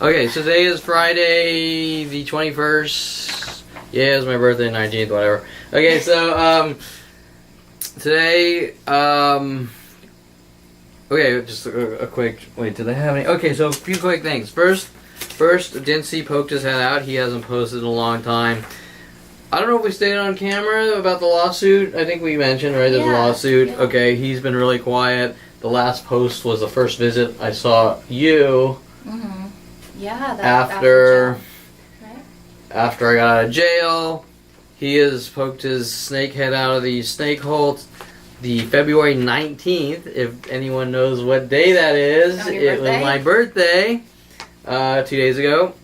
Okay, so today is Friday the 21st. Yeah, it's my birthday, 19th, whatever. Okay, so, today, okay, just a quick, wait, do they have any? Okay, so a few quick things. First, Dincy poked his head out. He hasn't posted in a long time. I don't know if we stayed on camera about the lawsuit. I think we mentioned, right? There's a lawsuit. Yeah. Okay, he's been really quiet. The last post was the first visit I saw you. Mm-hmm. Yeah, after I got out of jail. He has poked his snake head out of the snake hole. The February 19th, if anyone knows what day that is, it was my birthday 2 days ago.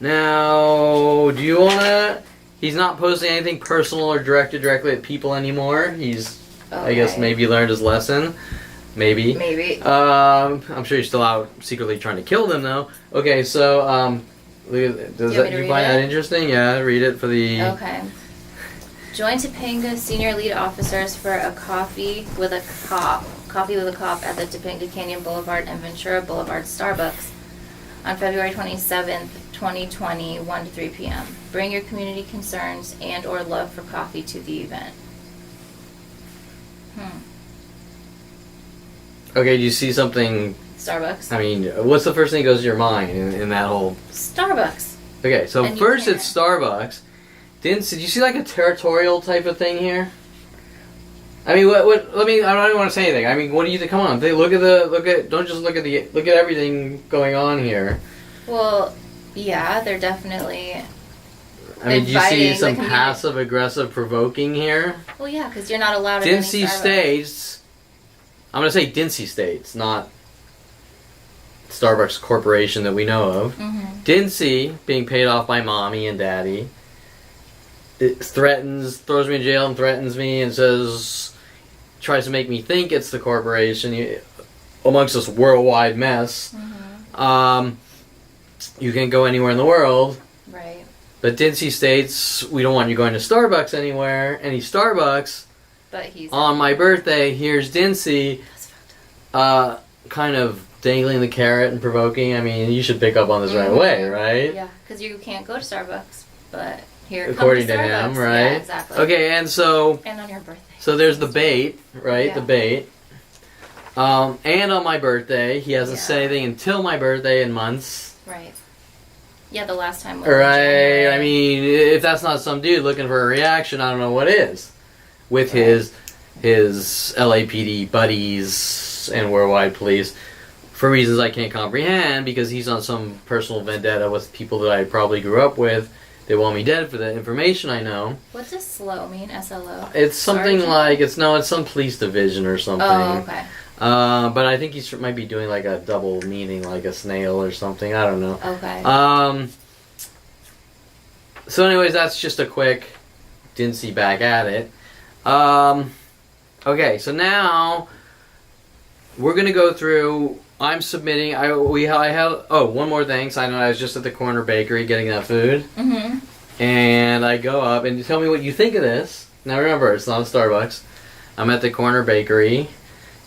Now, do you want to... He's not posting anything personal or directed directly at people anymore. He's, I guess, maybe learned his lesson. Maybe. I'm sure he's still out secretly trying to kill them, though. Okay, so, do you find that interesting? Yeah, read it for the... Okay. Join Topanga senior lead officers for a coffee with a cop at the Topanga Canyon Boulevard and Ventura Boulevard Starbucks on February 27th, 2020, 1 to 3 p.m. Bring your community concerns and or love for coffee to the event. Okay, do you see something... Starbucks. I mean, what's the first thing that goes to your mind in that whole... Starbucks. Okay, so first it's Starbucks. Did you see like a territorial type of thing here? I mean, what? I don't even want to say anything. I mean, what do you think? Come on, look at everything going on here. Well, yeah, they're definitely. I mean, do you see some passive aggressive provoking here? Well, yeah, because you're not allowed. Dincy States. I'm gonna say Dincy States, not Starbucks Corporation that we know of. Mm-hmm. Dincy being paid off by mommy and daddy. It throws me in jail and threatens me and tries to make me think it's the corporation amongst this worldwide mess. Mm-hmm. You can't go anywhere in the world. Right. But Dincy states, we don't want you going to Starbucks anywhere. Any Starbucks. But he's... On my birthday, here's Dincy. That's fucked up. Kind of dangling the carrot and provoking. I mean, you should pick up on this right away, right? Yeah, because you can't go to Starbucks, but... Here according to him, right? Yeah, exactly. Okay, and on your birthday. So there's the bait, right? Yeah. The bait. And on my birthday, he hasn't said anything until my birthday in months. Right. Yeah, the last time was right. I mean, if that's not some dude looking for a reaction, I don't know what is. With his LAPD buddies and worldwide police, for reasons I can't comprehend, because he's on some personal vendetta with people that I probably grew up with. They want me dead for the information I know. What does SLO mean? SLO? It's something like it's some police division or something. Oh, okay. But I think he might be doing like a double meaning, like a snail or something. I don't know. Okay. So, anyways, that's just a quick Dincy back at it. Okay, so now we're gonna go through. I'm submitting. I have. Oh, one more thing. So I was just at the corner bakery getting that food. Mm-hmm. And I go up and you tell me what you think of this. Now remember, it's not a Starbucks. I'm at the corner bakery,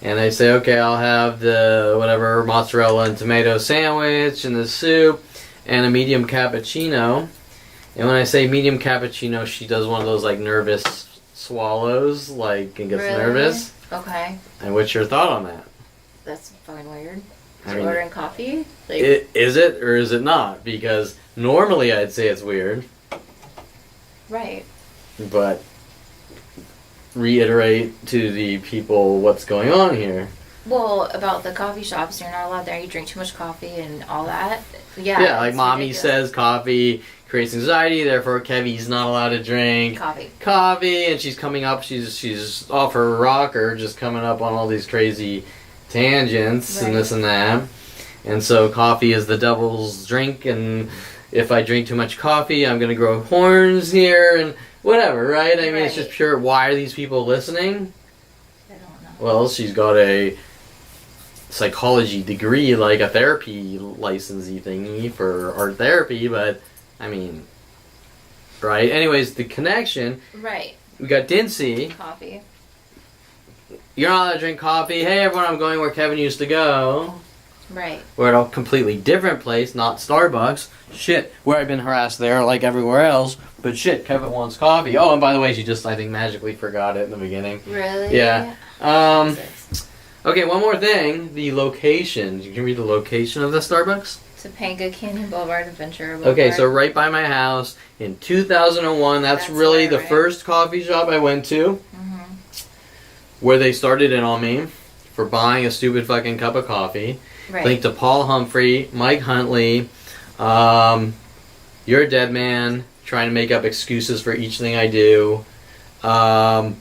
and they say, okay, I'll have the whatever mozzarella and tomato sandwich and the soup and a medium cappuccino. And when I say medium cappuccino, she does one of those like nervous swallows, like and gets nervous. Okay. And what's your thought on that? That's fucking weird. You're ordering coffee? Like, is it or is it not? Because normally I'd say it's weird. Right. But reiterate to the people what's going on here. Well, about the coffee shops, you're not allowed there. You drink too much coffee and all that. Yeah. Yeah, like mommy says coffee creates anxiety, therefore Kevy's not allowed to drink coffee, and she's coming up, she's off her rocker, just coming up on all these crazy tangents and this and that. And so coffee is the devil's drink, and if I drink too much coffee, I'm going to grow horns here, and whatever, right? I mean, it's just pure, why are these people listening? I don't know. Well, she's got a psychology degree, like a therapy licensee thingy for art therapy, but, I mean, right? Anyways, the connection. Right. We got Dincy. Coffee. You're not allowed to drink coffee. Hey, everyone, I'm going where Kevin used to go. Right. We're at a completely different place, not Starbucks. Shit, where I've been harassed there like everywhere else. But shit, Kevin wants coffee. Oh, and by the way, she just, I think, magically forgot it in the beginning. Really? Yeah. Okay, one more thing. The location. You can read the location of the Starbucks? Topanga Canyon Boulevard, Ventura Boulevard. Okay, so right by my house in 2001. That's really the first coffee shop I went to. Mm-hmm. Where they started it on me for buying a stupid fucking cup of coffee. Right. Linked to Paul Humphrey, Mike Huntley, You're a Dead Man, trying to make up excuses for each thing I do. The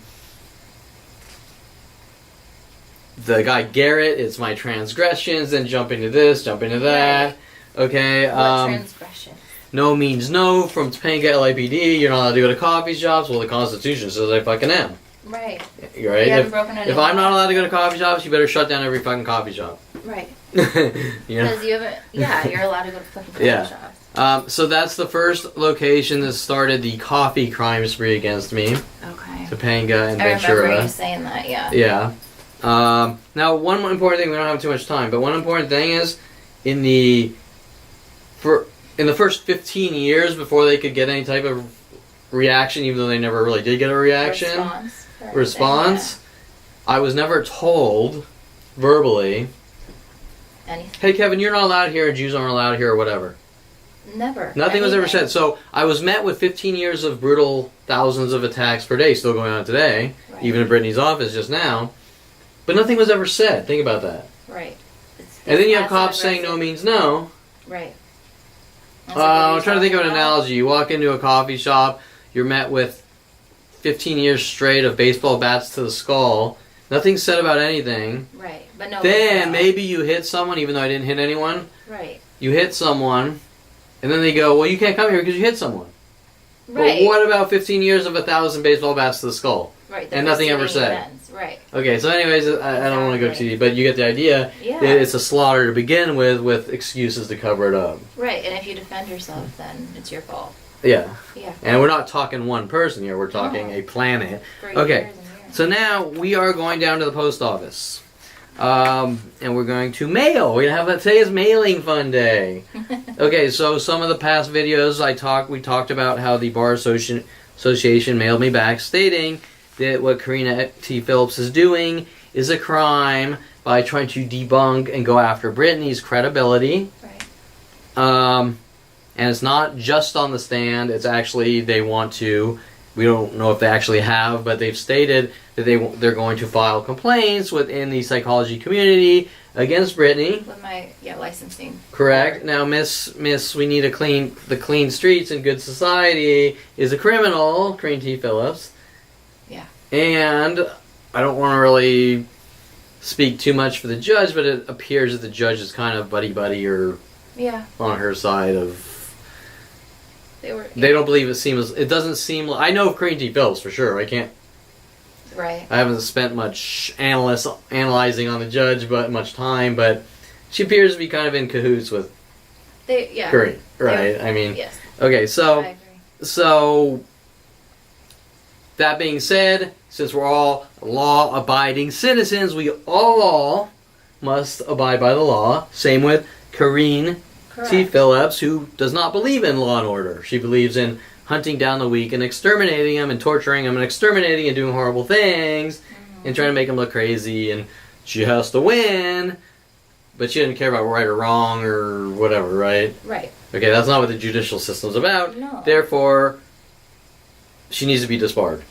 guy Garrett, it's my transgressions, then jump into this, jump into that. Right. Okay. What transgression? No means no from Topanga LAPD. You're not allowed to go to coffee shops. Well, the Constitution says I fucking am. Right. Right? If I'm not allowed to go to coffee shops, you better shut down every fucking coffee shop. Right. You know? Because you haven't, you're allowed to go to fucking coffee shops. So that's the first location that started the coffee crime spree against me. Okay. Topanga and Ventura. I remember you saying that, yeah. Yeah. Now, one important thing, we don't have too much time, but one important thing is, in the first 15 years before they could get any type of reaction, even though they never really did get a reaction. Response. Yeah. I was never told verbally, anything. Hey Kevin, you're not allowed here, Jews aren't allowed here, or whatever. Never. Nothing was ever said. So I was met with 15 years of brutal thousands of attacks per day, still going on today, even in Brittany's office just now. But nothing was ever said. Think about that. Right. And then you have cops saying no means no. Right. I'm trying to think of an analogy. You walk into a coffee shop, you're met with 15 years straight of baseball bats to the skull. Nothing's said about anything. Right. But no. Then maybe you hit someone, even though I didn't hit anyone. Right. You hit someone, and then they go, well, you can't come here because you hit someone. Right. But what about 15 years of 1,000 baseball bats to the skull? Right. And nothing ever said. Events. Right. Okay, so anyways, I don't want to go too deep, but you get the idea. Yeah. It's a slaughter to begin with excuses to cover it up. Right, and if you defend yourself, then it's your fault. Yeah. Yeah. And we're not talking one person here, we're talking a planet. Okay, so now we are going down to the post office. And we're going to mail. We're going to have today is mailing fun day. Okay, so some of the past videos we talked about how the Bar Association mailed me back stating that what Karina T. Phillips is doing is a crime by trying to debunk and go after Brittany's credibility. Right. And it's not just on the stand, it's actually they want to, we don't know if they actually have, but they've stated that they're going to file complaints within the psychology community against Brittany. With my licensing. Correct. Now, Miss, we need the clean streets and good society is a criminal, Karina T. Phillips. Yeah. And I don't want to really speak too much for the judge, but it appears that the judge is kind of buddy or on her side of. They don't believe it doesn't seem. I know Karina T. Phillips for sure. I can't. Right. I haven't spent much analyzing on the judge, but much time. But she appears to be kind of in cahoots with. Karina, right? I mean. Yes. Okay, so. I agree. So. That being said, since we're all law-abiding citizens, we all must abide by the law. Same with Karina T. Phillips, who does not believe in law and order. She believes in hunting down the weak and exterminating them and torturing them and exterminating and doing horrible things and trying to make them look crazy. And she has to win, but she doesn't care about right or wrong or whatever, right? Right. Okay, that's not what the judicial system's about. No. Therefore, she needs to be disbarred.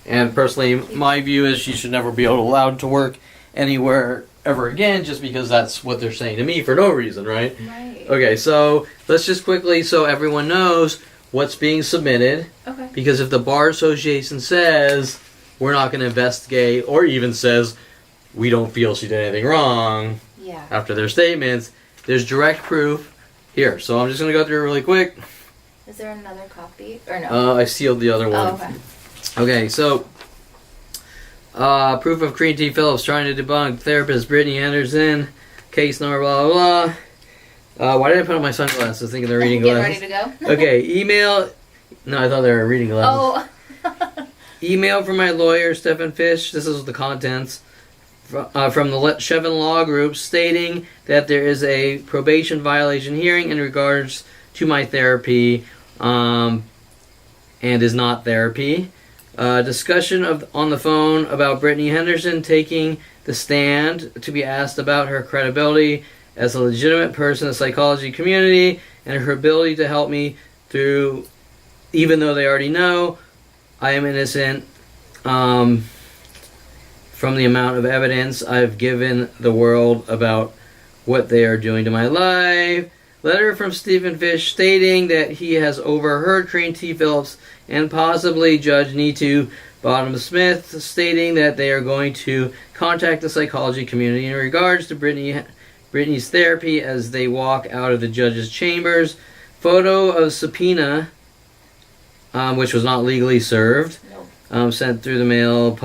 And personally, my view is she should never be allowed to work anywhere ever again, just because that's what they're saying to me for no reason, right? Right. Okay, so let's just quickly, so everyone knows what's being submitted. Okay. Because if the Bar Association says we're not going to investigate, or even says we don't feel she did anything wrong after their statements, there's direct proof here. So I'm just going to go through it really quick. Is there another copy? Or no? I sealed the other one. Oh, okay. Okay, so proof of Karina T. Phillips trying to debunk therapist Brittany Henderson, case number blah blah blah. Why did I put on my sunglasses thinking they're reading glasses? Get ready to go? Okay, email. No, I thought they were reading glasses. Oh. Email from my lawyer, Stephen Fish. This is the contents. from the Shevin Law Group stating that there is a probation violation hearing in regards to my therapy and is not therapy. Discussion on the phone about Brittany Henderson taking the stand to be asked about her credibility as a legitimate person in the psychology community and her ability to help me through, even though they already know I am innocent from the amount of evidence I've given the world about what they are doing to my life. Letter from Stephen Fish stating that he has overheard Corinne T. Phillips and possibly Judge Neetu Bottom-Smith stating that they are going to contact the psychology community in regards to Brittany's therapy as they walk out of the judge's chambers. Photo of subpoena, which was not legally served, sent through the mail,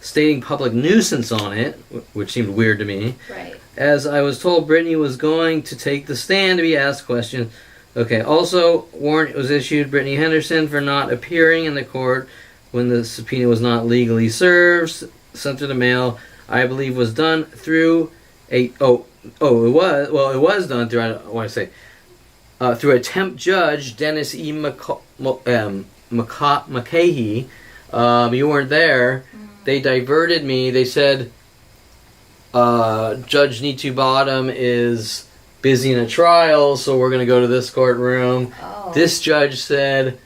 stating public nuisance on it, which seemed weird to me. Right. As I was told, Brittany was going to take the stand to be asked questions. Okay, also, warrant was issued Brittany Henderson for not appearing in the court when the subpoena was not legally served, sent through the mail. I believe was done through it was done through, I want to say, through a temp judge, Dennis E. McCahey. You weren't there. They diverted me. They said, Judge Neetu Bottom is busy in a trial, so we're going to go to this courtroom. Oh. This judge said,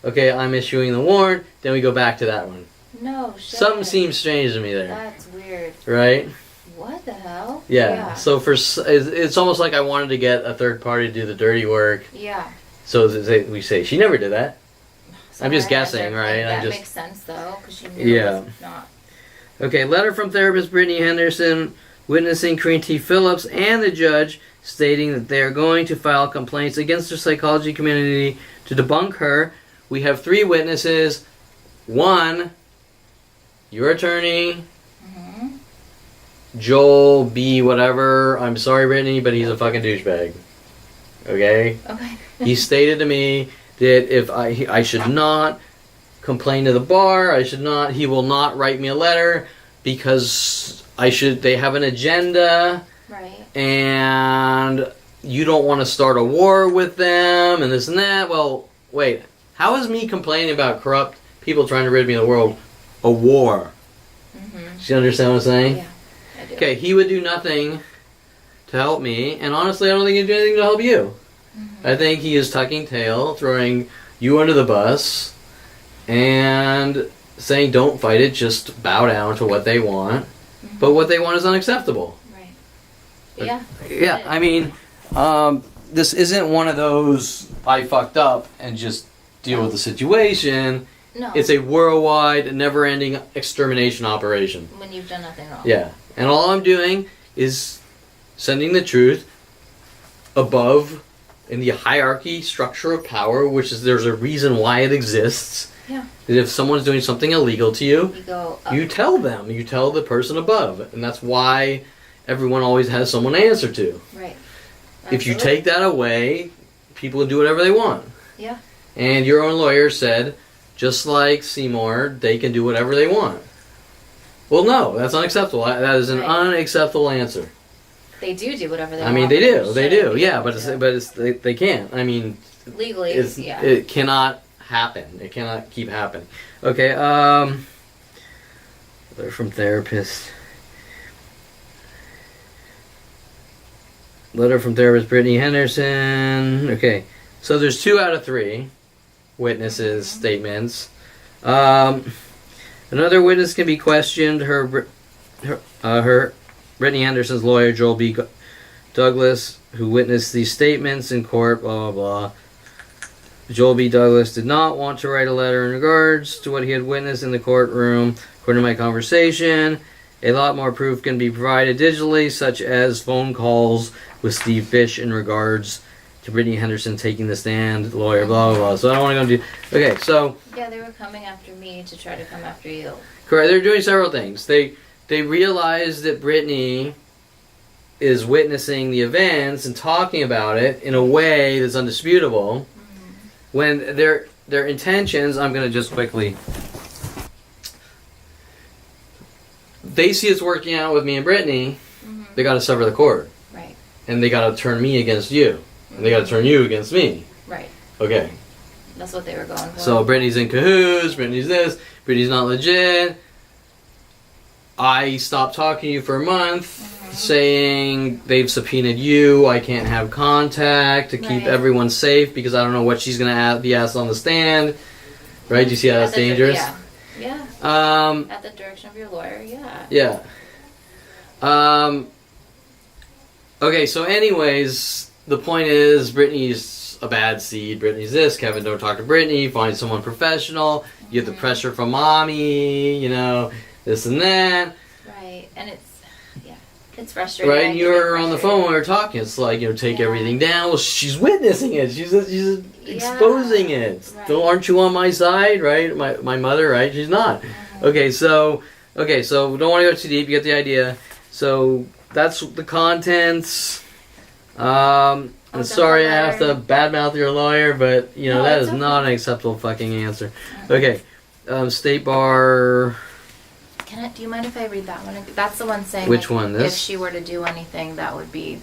okay, I'm issuing the warrant. Then we go back to that one. No shit. Something seems strange to me there. That's weird. Right? What the hell? Yeah. So it's almost like I wanted to get a third party to do the dirty work. Yeah. So we say, she never did that. So I'm just guessing, right? That makes sense, though, because she knew it was not. Okay, letter from therapist Brittany Henderson witnessing Corinne T. Phillips and the judge stating that they are going to file complaints against the psychology community to debunk her. We have 3 witnesses. 1, your attorney, Joel B. whatever. I'm sorry, Brittany, but he's a fucking douchebag. Okay? Okay. He stated to me that if I should not complain to the bar, he will not write me a letter because they have an agenda. Right. And you don't want to start a war with them and this and that. Well, wait. How is me complaining about corrupt people trying to rid me of the world a war? Do you understand what I'm saying? Yeah, I do. Okay, he would do nothing to help me, and honestly, I don't think he'd do anything to help you. I think he is tucking tail, throwing you under the bus, and saying don't fight it, just bow down to what they want. But what they want is unacceptable. Right. Yeah. Yeah, I mean, this isn't one of those I fucked up and just deal with the situation. No. It's a worldwide, never-ending extermination operation. When you've done nothing wrong. Yeah, and all I'm doing is sending the truth above in the hierarchy structure of power, which is there's a reason why it exists. Yeah. That if someone's doing something illegal to you, You go up. you tell them. You tell the person above, and that's why everyone always has someone to answer to. Right. If you take that away, people will do whatever they want. Yeah. And your own lawyer said, just like Seymour, they can do whatever they want. Well, no, that's unacceptable. That is an unacceptable answer. They do whatever they I want. mean, they do. Yeah, but they can't. I mean, legally, it cannot happen. It cannot keep happening. Okay. Letter from therapist. Letter from therapist Brittany Henderson. Okay, so there's 2 out of 3 witnesses' statements. Another witness can be questioned. Her Brittany Henderson's lawyer, Joel B. Douglas, who witnessed these statements in court, blah, blah, blah. Joel B. Douglas did not want to write a letter in regards to what he had witnessed in the courtroom. According to my conversation, a lot more proof can be provided digitally, such as phone calls with Steve Fish in regards to Brittany Henderson taking the stand, lawyer, blah, blah, blah. So I don't want to go into... Okay, so... Yeah, they were coming after me to try to come after you. Correct. They're doing several things. They realize that Brittany is witnessing the events and talking about it in a way that's undisputable. When their intentions... I'm going to just quickly... they see it's working out with me and Brittany, they got to sever the cord. Right. And they got to turn me against you. And they got to turn you against me. Right. Okay. That's what they were going for. So Brittany's in cahoots, Brittany's this, Brittany's not legit. I stopped talking to you for a month, saying they've subpoenaed you, I can't have contact to keep everyone safe because I don't know what she's going to be asked on the stand. Right? Do you see how that's dangerous? Yeah. At the direction of your lawyer, Yeah. Okay, so anyways, the point is Brittany's a bad seed. Brittany's this. Kevin, don't talk to Brittany. Find someone professional. You get the pressure from mommy, you know, this and that. Right. And it's frustrating. Right, and you were on the phone when we were talking. It's like, you know, take everything down. Well, she's witnessing it. She's exposing it. Right. Still, aren't you on my side? Right, my mother. Right, she's not. Okay, so don't want to go too deep. You get the idea. So that's the contents. I'm sorry I have to badmouth your lawyer, but you know that is not an acceptable fucking answer. Okay, State Bar. Do you mind if I read that one? That's the one saying which one? This? If she were to do anything, that would be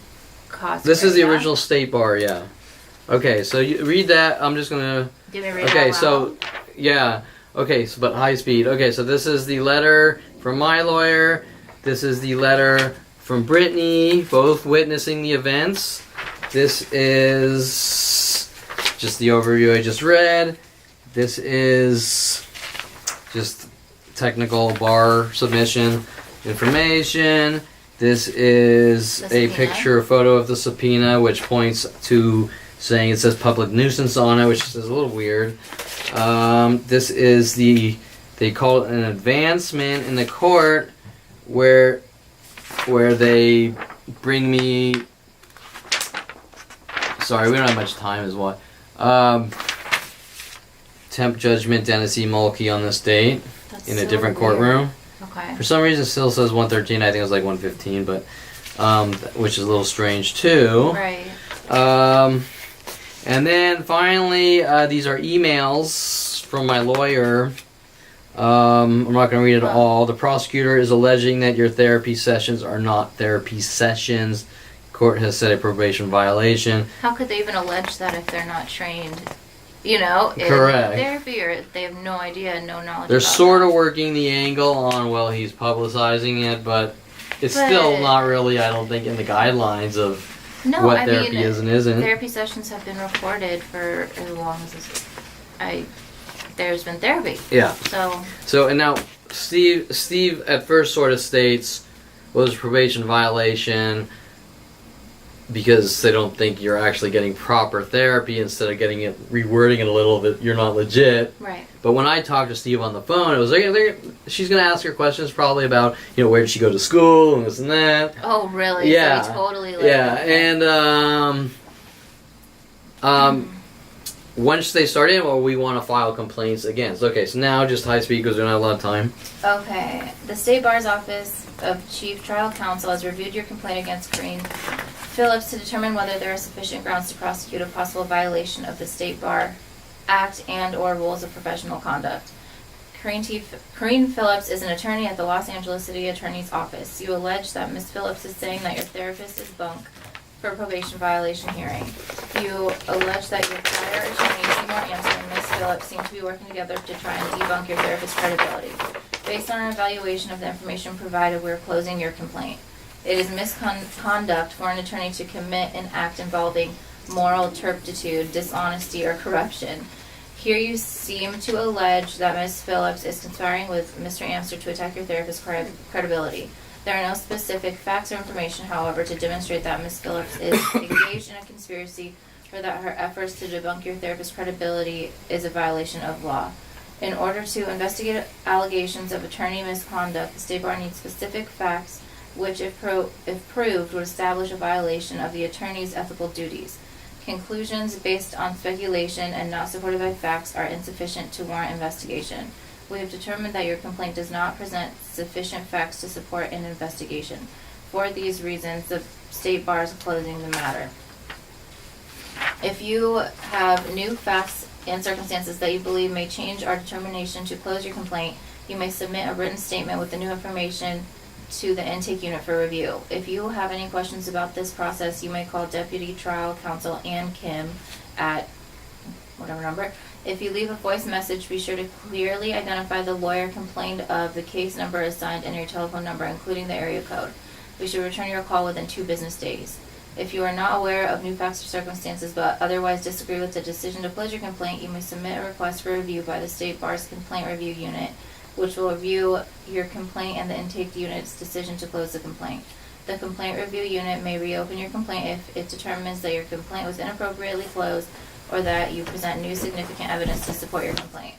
cost. This is the original State Bar, yeah. Okay, so you read that. I'm just gonna. Do me read okay, that so yeah. Okay, so but high speed. Okay, so this is the letter from my lawyer. This is the letter from Brittany, both witnessing the events. This is just the overview I just read. This is just technical bar submission information. This is a picture, photo of the subpoena, which points to saying it says public nuisance on it, which is a little weird. This is they call it an advancement in the court where they bring me. Sorry, we don't have much time as well. Temp judgment Dennis E. Mulkey on this date. That's in a different courtroom. Okay. For some reason it still says 113. I think it was like 115, but which is a little strange too. Right. And then finally, these are emails from my lawyer. I'm not going to read it all. The prosecutor is alleging that your therapy sessions are not therapy sessions. Court has said a probation violation. How could they even allege that if they're not trained? You know, in therapy, or they have no idea, no knowledge. They're sort of working the angle on, well, he's publicizing it, but it's still not really, I don't think, in the guidelines of what therapy is and isn't. Therapy sessions have been recorded for as long as there's been therapy. Yeah. So and now Steve at first sort of states, well, there's a probation violation because they don't think you're actually getting proper therapy. Instead of getting it, rewording it a little bit, you're not legit. Right. But when I talked to Steve on the phone, it was like she's going to ask her questions probably about, you know, where did she go to school and this and that. Oh, really? Yeah. So totally. Yeah, and once they start in, well, we want to file complaints against. Okay, so now just high speed because we don't have a lot of time. Okay. The State Bar's Office of Chief Trial Counsel has reviewed your complaint against Corinne Phillips to determine whether there are sufficient grounds to prosecute a possible violation of the State Bar Act and or rules of professional conduct. Corinne Phillips is an attorney at the Los Angeles City Attorney's Office. You allege that Ms. Phillips is saying that your therapist is bunk for a probation violation hearing. You allege that your prior attorney, Seymour Amster, and Ms. Phillips seem to be working together to try and debunk your therapist's credibility. Based on an evaluation of the information provided, we are closing your complaint. It is misconduct for an attorney to commit an act involving moral turpitude, dishonesty, or corruption. Here you seem to allege that Ms. Phillips is conspiring with Mr. Amster to attack your therapist's credibility. There are no specific facts or information, however, to demonstrate that Ms. Phillips is engaged in a conspiracy or that her efforts to debunk your therapist's credibility is a violation of law. In order to investigate allegations of attorney misconduct, the State Bar needs specific facts which, if proved, would establish a violation of the attorney's ethical duties. Conclusions based on speculation and not supported by facts are insufficient to warrant investigation. We have determined that your complaint does not present sufficient facts to support an investigation. For these reasons, the State Bar is closing the matter. If you have new facts and circumstances that you believe may change our determination to close your complaint, you may submit a written statement with the new information to the intake unit for review. If you have any questions about this process, you may call Deputy Trial Counsel Ann Kim at whatever number. If you leave a voice message, be sure to clearly identify the lawyer complained of, the case number assigned, and your telephone number, including the area code. We should return your call within 2 business days. If you are not aware of new facts or circumstances but otherwise disagree with the decision to close your complaint, you may submit a request for review by the State Bar's Complaint Review Unit, which will review your complaint and the intake unit's decision to close the complaint. The Complaint Review Unit may reopen your complaint if it determines that your complaint was inappropriately closed or that you present new significant evidence to support your complaint.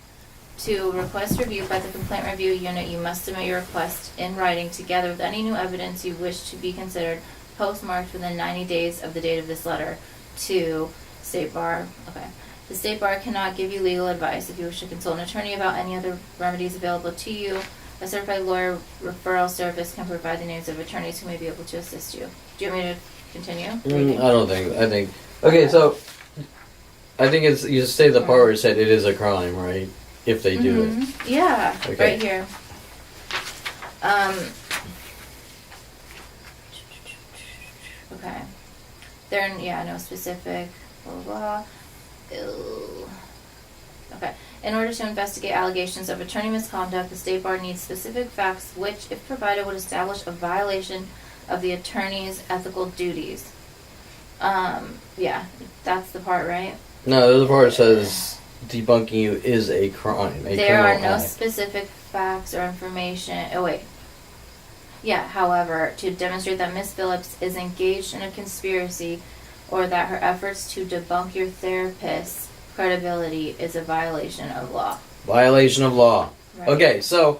To request review by the Complaint Review Unit, you must submit your request in writing together with any new evidence you wish to be considered, postmarked within 90 days of the date of this letter to State Bar. Okay. The State Bar cannot give you legal advice. If you wish to consult an attorney about any other remedies available to you, a certified lawyer referral service can provide the names of attorneys who may be able to assist you. Do you want me to continue? I don't think. Okay, so I think it's, you say the part where it said it is a crime, right? If they do it. Yeah, okay. Right here. Okay. No specific, blah, blah, blah. Ew. Okay. In order to investigate allegations of attorney misconduct, the State Bar needs specific facts which, if provided, would establish a violation of the attorney's ethical duties. Yeah, that's the part, right? No, the part says debunking you is a crime. There are no specific facts or information. Oh, wait. Yeah, however, to demonstrate that Ms. Phillips is engaged in a conspiracy or that her efforts to debunk your therapist's credibility is a violation of law. Violation of law. Right. Okay, so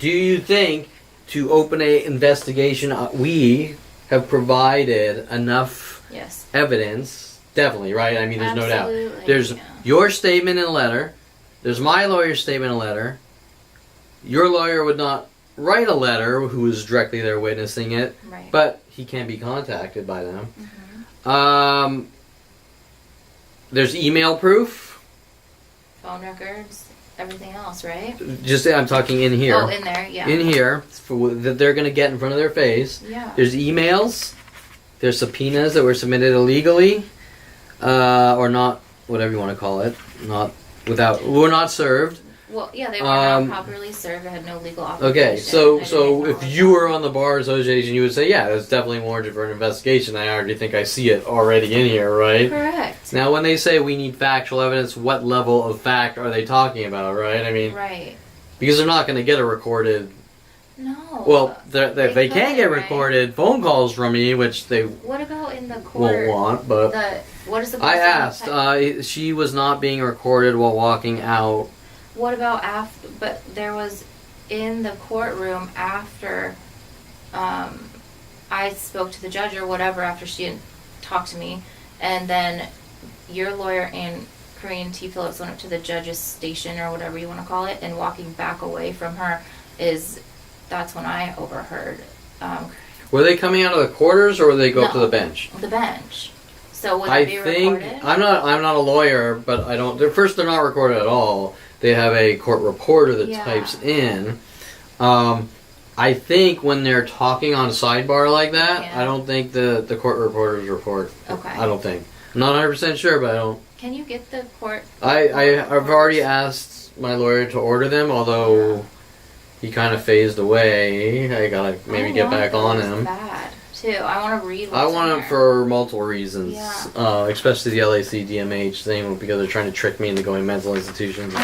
do you think to open a investigation, we have provided enough evidence? Definitely, right? I mean, there's no doubt. There's your statement in a letter. There's my lawyer's statement in a letter. Your lawyer would not write a letter who is directly there witnessing it, but he can be contacted by them. There's email proof. Phone records, everything else, right? I'm talking in here. Oh, in there, yeah. In here, that they're going to get in front of their face. Yeah. There's emails. There's subpoenas that were submitted illegally. Or not, whatever you want to call it. Were not served. Well, yeah, they were not properly served. They had no legal obligation. Okay, so if you were on the Bar Association, you would say, yeah, that's definitely warranted for an investigation. I already think I see it already in here, right? Correct. Now, when they say we need factual evidence, what level of fact are they talking about, right? I mean, because they're not going to get a recorded. No. Well, they can get recorded phone calls from me, which they. What about in the court? Won't want, but. What is the? I asked. She was not being recorded while walking out. What about after? But there was in the courtroom after I spoke to the judge or whatever after she had talked to me, and then your lawyer and Korean T. Phillips went up to the judge's station or whatever you want to call it, and walking back away from her that's when I overheard. Were they coming out of the quarters or would they go up to the bench? The bench. So would that be recorded? I'm not a lawyer, but I don't. They're not recorded at all. They have a court reporter that types in. I think when they're talking on a sidebar like that, I don't think the court reporters report. Okay. I don't think. I'm not 100% sure, but I don't. Can you get the court? I've already asked my lawyer to order them, although he kind of phased away. I gotta maybe get back on him. Bad too. I want to read. I want it for multiple reasons, especially the LAC DMH thing because they're trying to trick me into going mental institutions.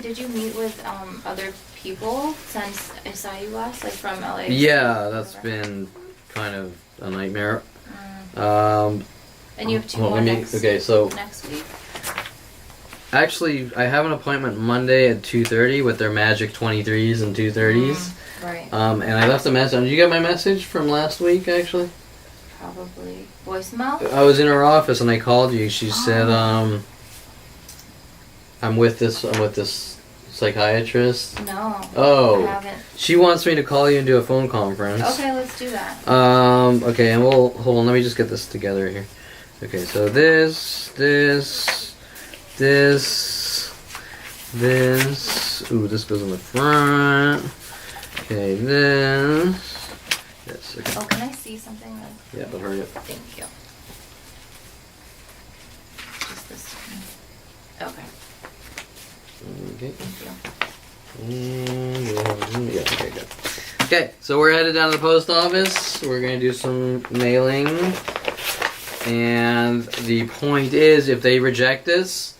Did you meet with other people since I saw you last, like from LA? Yeah, that's been kind of a nightmare. And you have two more next week? Actually, I have an appointment Monday at 2:30 with their Magic 23s and 230s. Right. And I left a message. Did you get my message from last week, actually? Probably. Voicemail? I was in her office and I called you. She said, I'm with this psychiatrist. No. Oh. I haven't. She wants me to call you and do a phone conference. Okay, let's do that. Okay, and hold on, let me just get this together here. Okay, so this, This. Ooh, this goes on the front. Okay, this. Yes. Okay. Oh, can I see something? Yeah, but hurry up. Thank you. Just this one. Okay. Okay. Thank you. And yeah, okay, good. Okay, so we're headed down to the post office. We're gonna do some mailing. And the point is, if they reject this,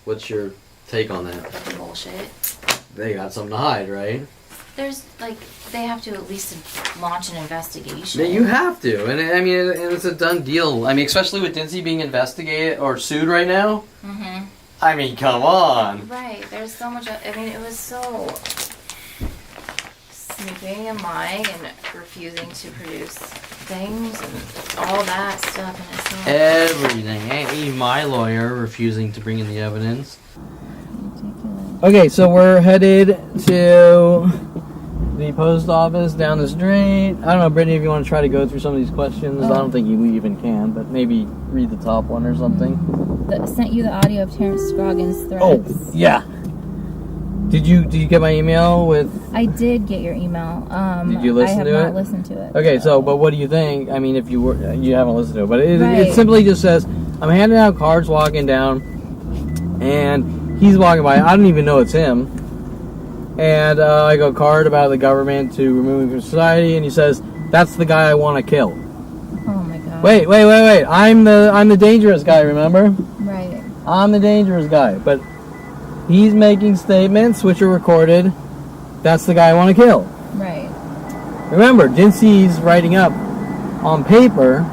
what's your take on that? Fucking bullshit. They got something to hide, right? There's like they have to at least launch an investigation. Yeah, you have to, and I mean, and it's a done deal. I mean, especially with Dincy being investigated or sued right now. Mm-hmm. I mean, come on. Right. There's so much. I mean, it was so snooping and lying and refusing to produce things and all that stuff, and it's so Everything. Even my lawyer refusing to bring in the evidence. Okay, so we're headed to the post office down the street. I don't know, Brittany, if you want to try to go through some of these questions. I don't think you even can, but maybe read the top one or something. Sent you the audio of Terrence Scroggins' threats. Oh, yeah. Did you get my email with? I did get your email. Did you listen to it? I have not listened to it. Okay, so but what do you think? I mean, if you haven't listened to it, but it Right. simply just says, I'm handing out cards, walking down, and he's walking by. I don't even know it's him. And I go, card about the government to remove him from society, and he says, that's the guy I want to kill. Oh my god. Wait. I'm the dangerous guy, remember? Right. I'm the dangerous guy, but he's making statements which are recorded. That's the guy I want to kill. Right. Remember, Dincy's writing up on paper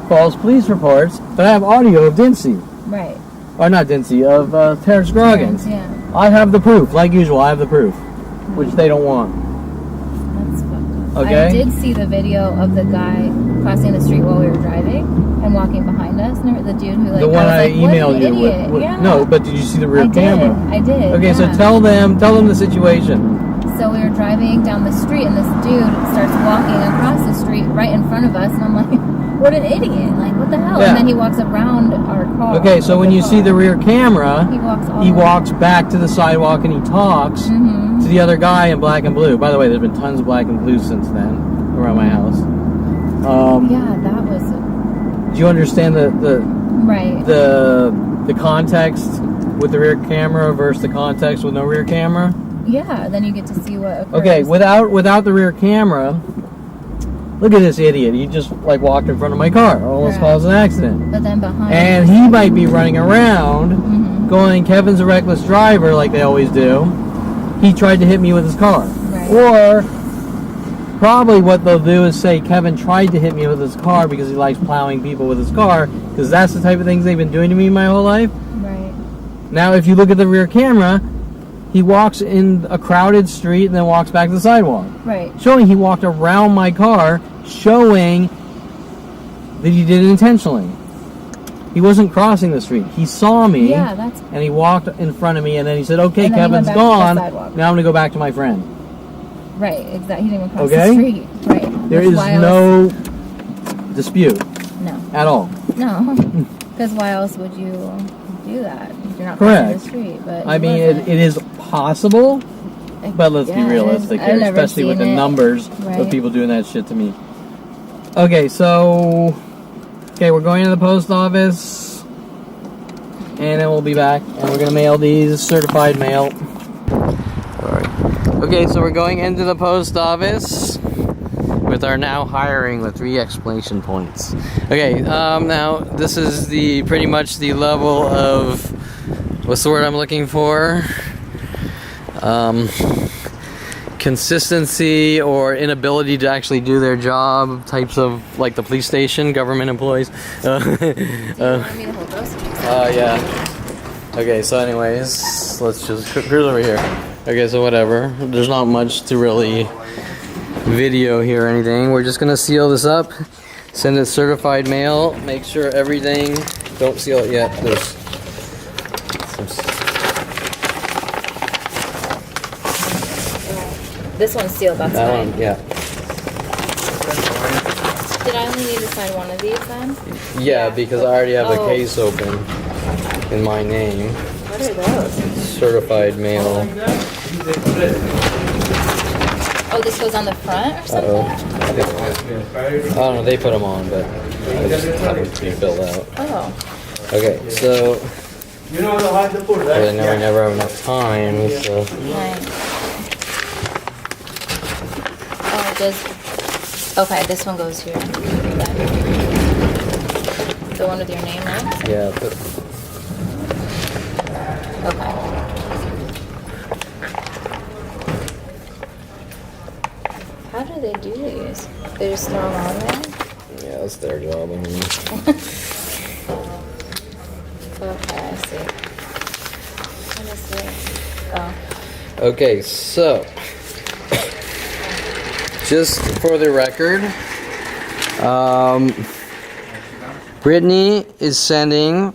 false police reports, but I have audio of Dincy. Right. Or not Dincy, of Terrence Scroggins. Yeah. I have the proof, like usual, I have the proof, which they don't want. That's fucked up. Okay. I did see the video of the guy crossing the street while we were driving and walking behind us. Remember the dude who like The one I was like, emailed what you an idiot. with. Yeah. No, but did you see the rear camera? I did. Okay, so yeah. tell them the situation. So we were driving down the street, and this dude starts walking across the street right in front of us, and I'm like, what an idiot. Like, what the hell? Yeah. And then he walks around our car. Okay, so when you see the rear camera, he walks back to the sidewalk and he talks to the other guy in black and blue. By the way, there's been tons of black and blue since then around my house. Yeah, that was... Do you understand Right. the context with the rear camera versus the context with no rear camera? Yeah, then you get to see what occurs. Okay, without the rear camera, look at this idiot. He just like walked in front of my car, almost caused an accident. But then behind... And he might be running around going, Kevin's a reckless driver, like they always do. He tried to hit me with his car. Right. Or probably what they'll do is say Kevin tried to hit me with his car because he likes plowing people with his car, because that's the type of things they've been doing to me my whole life. Right. Now, if you look at the rear camera, he walks in a crowded street and then walks back to the sidewalk. Right. Showing he walked around my car, showing that he did it intentionally. He wasn't crossing the street. He saw me, Yeah, that's... and he walked in front of me, and then he said, okay, And then he went Kevin's back to the gone. sidewalk. Now I'm going to go back to my friend. Right, exactly. He didn't even cross Okay? the street. Right. There That's is why I no dispute No. at all. No. Because why else would you do that? You're not Correct. crossing the street. But I he mean, wasn't. it is possible, but let's be Yeah, it is. realistic I've here, never especially with the seen it. numbers Right. of people doing that shit to me. Okay, so... Okay, we're going to the post office, and then we'll be back, and we're going to mail these, certified mail. Alright. Okay, so we're going into the post office with our now hiring with 3 exclamation points. Okay, now this is pretty much the level of, what's the word I'm looking for? Consistency or inability to actually do their job types of, like the police station, government employees. Do you want me to hold those? Yeah. Okay, so anyways, let's just cruise over here. Okay, so whatever. There's not much to really video here or anything. We're just gonna seal this up, send it certified mail, make sure everything, don't seal it yet. There's some... This one's sealed, that's That fine. one, yeah. Did I only need to sign one of these then? Yeah, because I already have the Oh. case open in my name. What are those? Certified mail. Oh, this goes on the front or something? I don't know, they put them on, but I just haven't been filled out. Oh. Okay, so You know the hard to put, I right? know we never have enough time, so Right. Oh, it does. Okay, this one goes here. The one with your name, right? yeah, but Okay. How do they do these? They just throw them on there? yeah, that's their job. I mean. Okay, I see. What is this? Oh. Okay, so just for the record, Brittany is sending.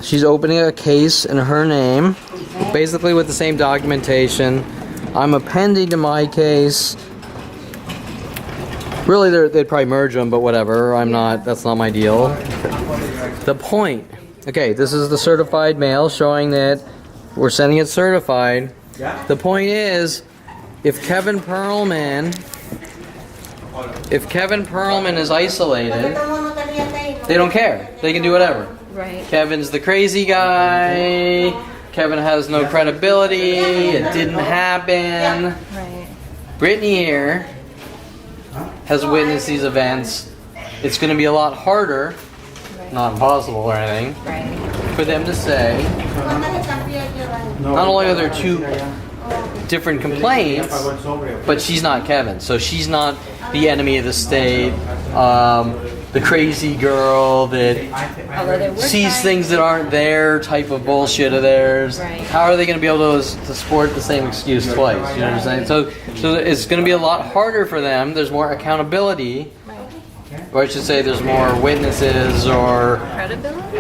She's opening a case in her name, basically with the same documentation. I'm appending to my case. Really, they'd probably merge them, but whatever. I'm not. That's not my deal. The point. Okay, this is the certified mail showing that we're sending it certified. The point is, if Kevin Perlman is isolated, they don't care. They can do whatever. Right. Kevin's the crazy guy. Kevin has no credibility. It didn't happen. Right. Brittany here has witnessed these events. It's going to be a lot harder, not impossible or anything, Right. for them to say, not only are there two different complaints, but she's not Kevin. So she's not the enemy of the state, the crazy girl that Although they were sees trying- things that aren't there type of bullshit of theirs. Right. How are they going to be able to support the same excuse twice? You know what I'm saying? So it's going to be a lot harder for them. There's more accountability. Or I should say there's more witnesses or Credibility?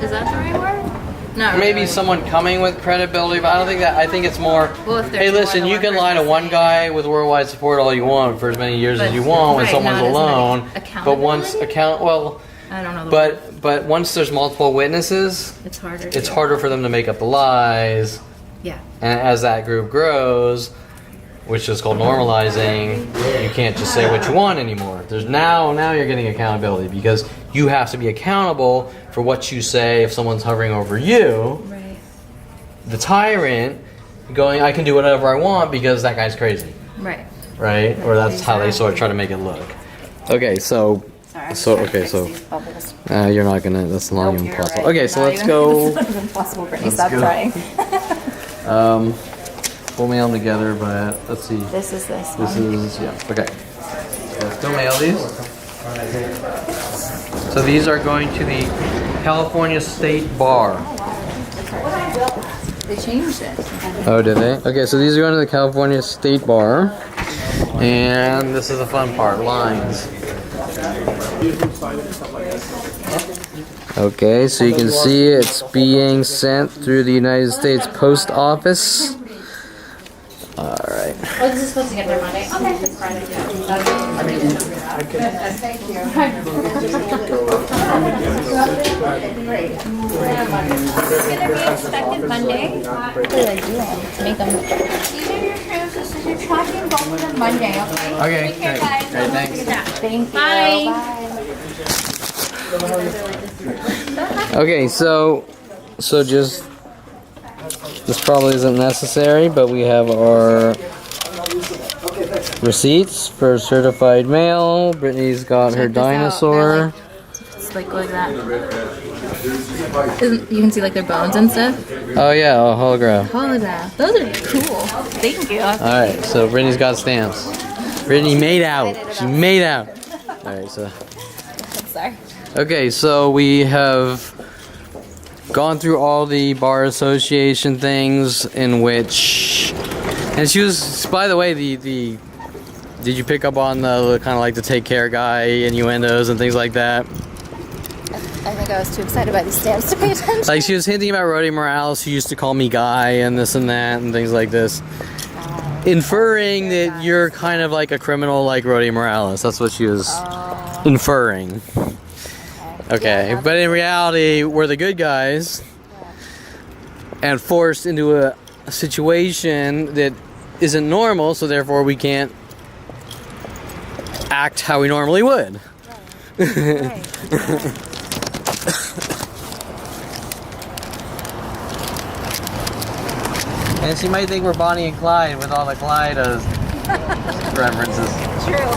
Is that the right word? No. maybe someone coming with credibility, but I don't think that. I think it's more, Well, if there's hey, more listen, than you one can lie to person one saying- guy with worldwide support all you want for as many years as But- you want when right, someone's not as many. alone. But once Accountability? I don't know the word. but once there's multiple witnesses, It's harder. it's harder for them to make up the lies. Yeah. And as that group grows, which is called normalizing, you can't just say what you want anymore. There's now you're getting accountability because you have to be accountable for what you say if someone's hovering over you. Right. The tyrant going, I can do whatever I want because that guy's crazy, Right. right? Or that's how they sort of try to make it look. Okay, so you're not gonna. That's not even possible. Okay, so let's go. It's not even possible, Brittany. Let's Stop go. trying. We'll mail them together, but let's see. This is this This one. is, yeah, okay. Let's go mail these. So these are going to the California State Bar. They changed it. Oh, did they? Okay, so these are going to the California State Bar. And this is the fun part, lines. Okay, so you can see it's being sent through the United States Post Office. Alright. Oh, this is supposed to get there Monday? Okay, it's Friday. Thank you. It's gonna be expected Monday. What do they do? Make them. These are your cruises, this is your tracking, both of them Monday, okay? Okay, Take care, great. guys. Great, thanks. Thank you. Bye. Okay, so just this probably isn't necessary, but we have our receipts for certified mail. Brittany's got her Check this out. dinosaur. It's like that. You can see like their bones and stuff. Oh yeah, a holograph. Holograph. Those are cool. Thank you. All right, so Brittany's got stamps. Brittany made out. She made out. All right, so. Sorry. Okay, so we have gone through all the bar association things in which, and she was, by the way, the did you pick up on the kind of like the take care guy innuendos and things like that? I think I was too excited by these stamps to pay attention. Like she was hinting about Rody Morales, who used to call me guy and this and that and things like this. Inferring that you're kind of like a criminal like Rody Morales. That's what she was inferring. Okay, but in reality, we're the good guys. and forced into a situation that isn't normal, so therefore we can't act how we normally would. Right. And she might think we're Bonnie and Clyde with all the Clyde references. True.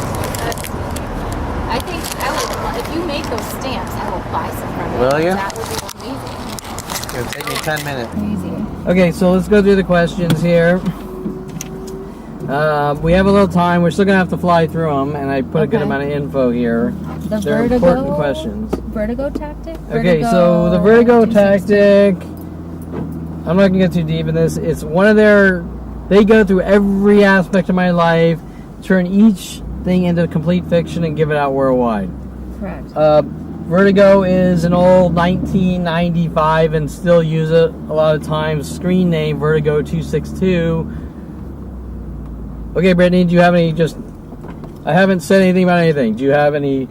I think if you make those stamps, I will buy some from you. Will you? That would be amazing. It'll take me 10 minutes. Crazy. Okay, so let's go through the questions here. We have a little time. We're still going to have to fly through them, and I put a good Okay. amount of info here. The They're vertigo important questions. Vertigo tactic? Okay, so the vertigo 260. tactic, I'm not going to get too deep in this. It's one of their, they go through every aspect of my life, turn each thing into complete fiction and give it out worldwide. Correct. Vertigo is an old 1995 and still use it a lot of times screen name, Vertigo 262. Okay, Brittany, do you have any I haven't said anything about anything. Do you have any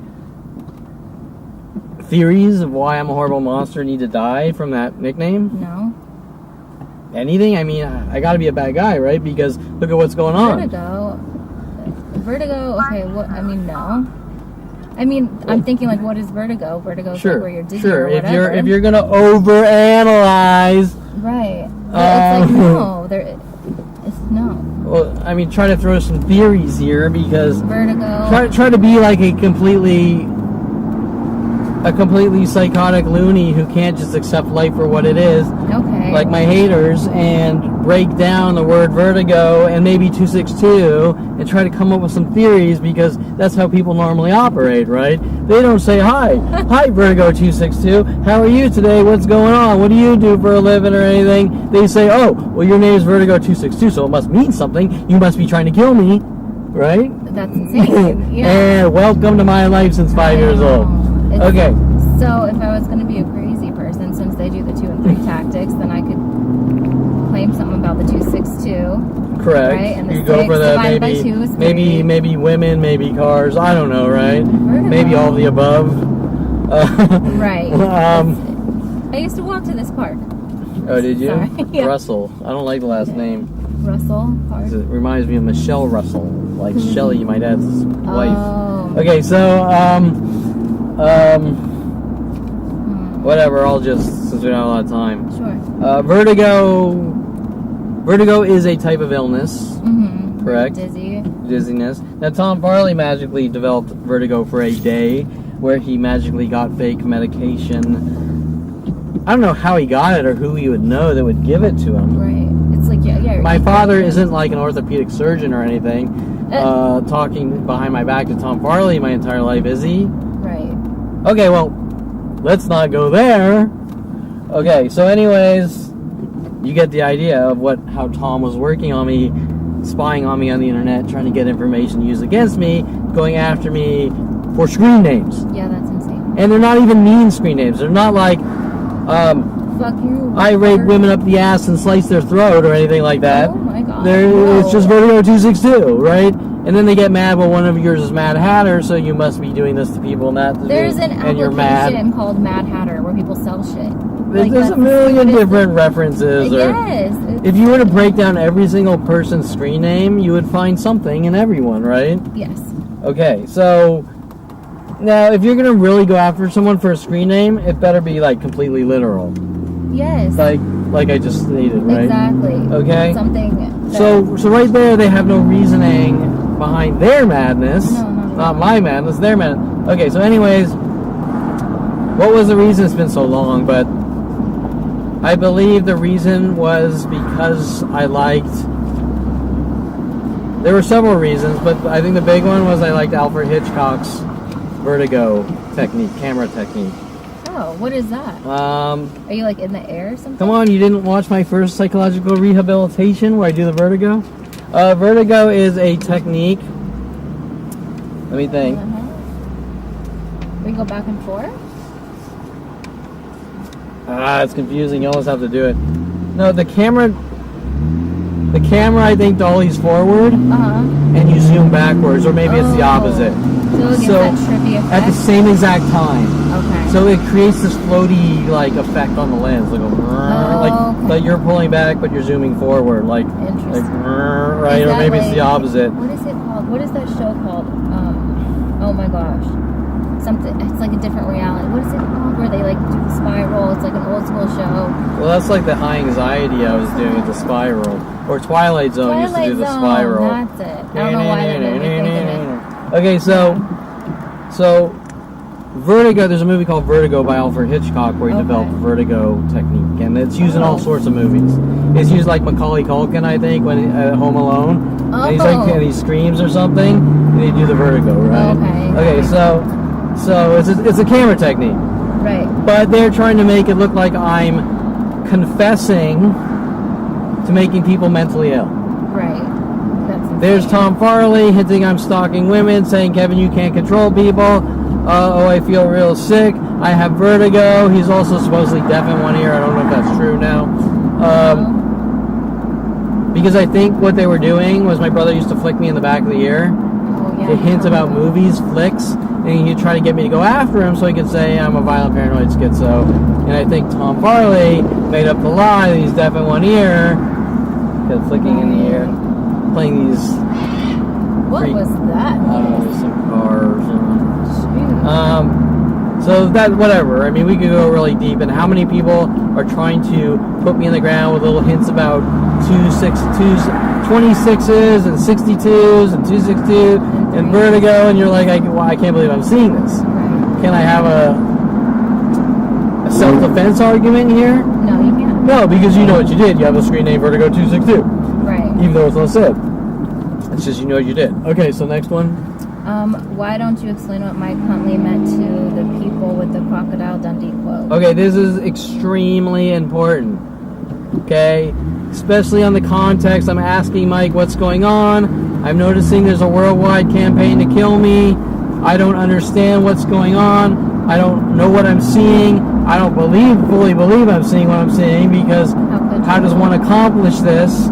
theories of why I'm a horrible monster and need to die from that nickname? No. Anything? I mean, I gotta be a bad guy, right? Because look at what's going on. Vertigo, okay, no. I mean, I'm thinking like, what is vertigo? Vertigo is like where you're dizzy or whatever. If you're gonna overanalyze, right. But it's like, no, it's no. Well, I mean, try to throw some theories here because Vertigo. try to be like a completely psychotic loony who can't just accept life for what it is. Okay. Like my haters, and break down the word vertigo and maybe 262 and try to come up with some theories because that's how people normally operate, right? They don't say, hi Vertigo 262, how are you today? What's going on? What do you do for a living or anything? They say, oh, well, your name is Vertigo 262, so it must mean something. You must be trying to kill me, right? That's insane. Yeah. And welcome to my life since 5 years old. Okay. So if I was going to be a crazy person, since they do the 2 and 3 tactics, then I could claim something about the 262. Correct. Right? And the you go 6 for the divided by 2 is 3. maybe women, maybe cars. I don't know, right? Vertigo. Maybe all the above. Right. I used to walk to this park. Oh, did you? Sorry. Yeah. Russell. I don't like the last name. Russell Park. It reminds me of Michelle Russell, like Shelley, my dad's wife. Oh. Okay, so whatever. I'll just, since we don't have a lot of time. Sure. Vertigo is a type of illness. Mm-hmm. Correct. Dizziness. Now, Tom Farley magically developed vertigo for a day, where he magically got fake medication. I don't know how he got it or who he would know that would give it to him. Right. It's like, yeah. My father isn't like an orthopedic surgeon or anything. Talking behind my back to Tom Farley my entire life, is he? Right. Okay, well, let's not go there. Okay, so anyways, you get the idea of how Tom was working on me, spying on me on the internet, trying to get information used against me, going after me for screen names. Yeah, that's insane. And they're not even mean screen names. They're not like, fuck you. I rape women up the ass and slice their throat or anything like that. Oh my god. It's just Vertigo 262, right? And then they get mad when one of yours is Mad Hatter, so you must be doing this to people and that to There's me, an and you're mad. application called Mad Hatter where people sell shit. There's a million different references. Yes. If you were to break down every single person's screen name, you would find something in everyone, right? Yes. Okay, so now if you're gonna really go after someone for a screen name, it better be like completely literal. Yes. Like I just stated, right? Exactly. Okay. Something. So right there, they have no reasoning behind their madness. No, not my madness, their madness. Okay, so anyways, what was the reason? It's been so long, but I believe the reason was because I liked. There were several reasons, but I think the big one was I liked Alfred Hitchcock's vertigo technique, camera technique. Oh, what is that? Are you like in the air or something? Come on, you didn't watch my first psychological rehabilitation where I do the vertigo? Vertigo is a technique. Let me think. We go back and forth? It's confusing. You almost have to do it. No, the camera, I think, dollies forward, and you zoom backwards, or maybe it's the opposite. So it gives that trippy effect. at the same exact time. Okay. So it creates this floaty like effect on the lens, like okay. like you're pulling back, but you're zooming forward, like Interesting. right, or maybe it's the opposite. What is it called? What is that show called? Oh my gosh, something. It's like a different reality. What is it called? Where they like do the spiral? It's like an old school show. Well, that's like the high anxiety I was doing with the spiral, or Twilight Zone used to do the spiral. That's it. I don't know why that made me think of it. Okay, so Vertigo. There's a movie called Vertigo by Alfred Hitchcock where he developed the vertigo technique, and it's used in all sorts of movies. It's used like Macaulay Culkin, I think, when at Home Alone, and he's like, and he screams or something, and they do the vertigo, right? Okay, so it's a camera technique, right? But they're trying to make it look like I'm confessing to making people mentally ill. Right. There's Tom Farley hinting I'm stalking women, saying, Kevin, you can't control people. Oh, I feel real sick. I have vertigo. He's also supposedly deaf in one ear. I don't know if that's true now. Because I think what they were doing was my brother used to flick me in the back of the ear to hint about movies, flicks, and he'd try to get me to go after him so he could say I'm a violent paranoid schizo. And I think Tom Farley made up the lie that he's deaf in one ear because flicking in the ear. Playing these. What was that? Some cars. So that whatever. I mean, we could go really deep. And how many people are trying to put me in the ground with little hints about 26s and 62s and 262 and vertigo, and you're like, I can't believe I'm seeing this. Right. Can I have a self-defense argument here? No, you can't. No, because you know what you did. You have a screen name Vertigo 262. Right. Even though it's not said. It's just you know you did. Okay, so next one. Why don't you explain what Mike Huntley meant to the people with the Crocodile Dundee quote? Okay, this is extremely important. Okay? Especially on the context. I'm asking Mike what's going on. I'm noticing there's a worldwide campaign to kill me. I don't understand what's going on. I don't know what I'm seeing. I don't fully believe I'm seeing what I'm seeing because how does one accomplish this?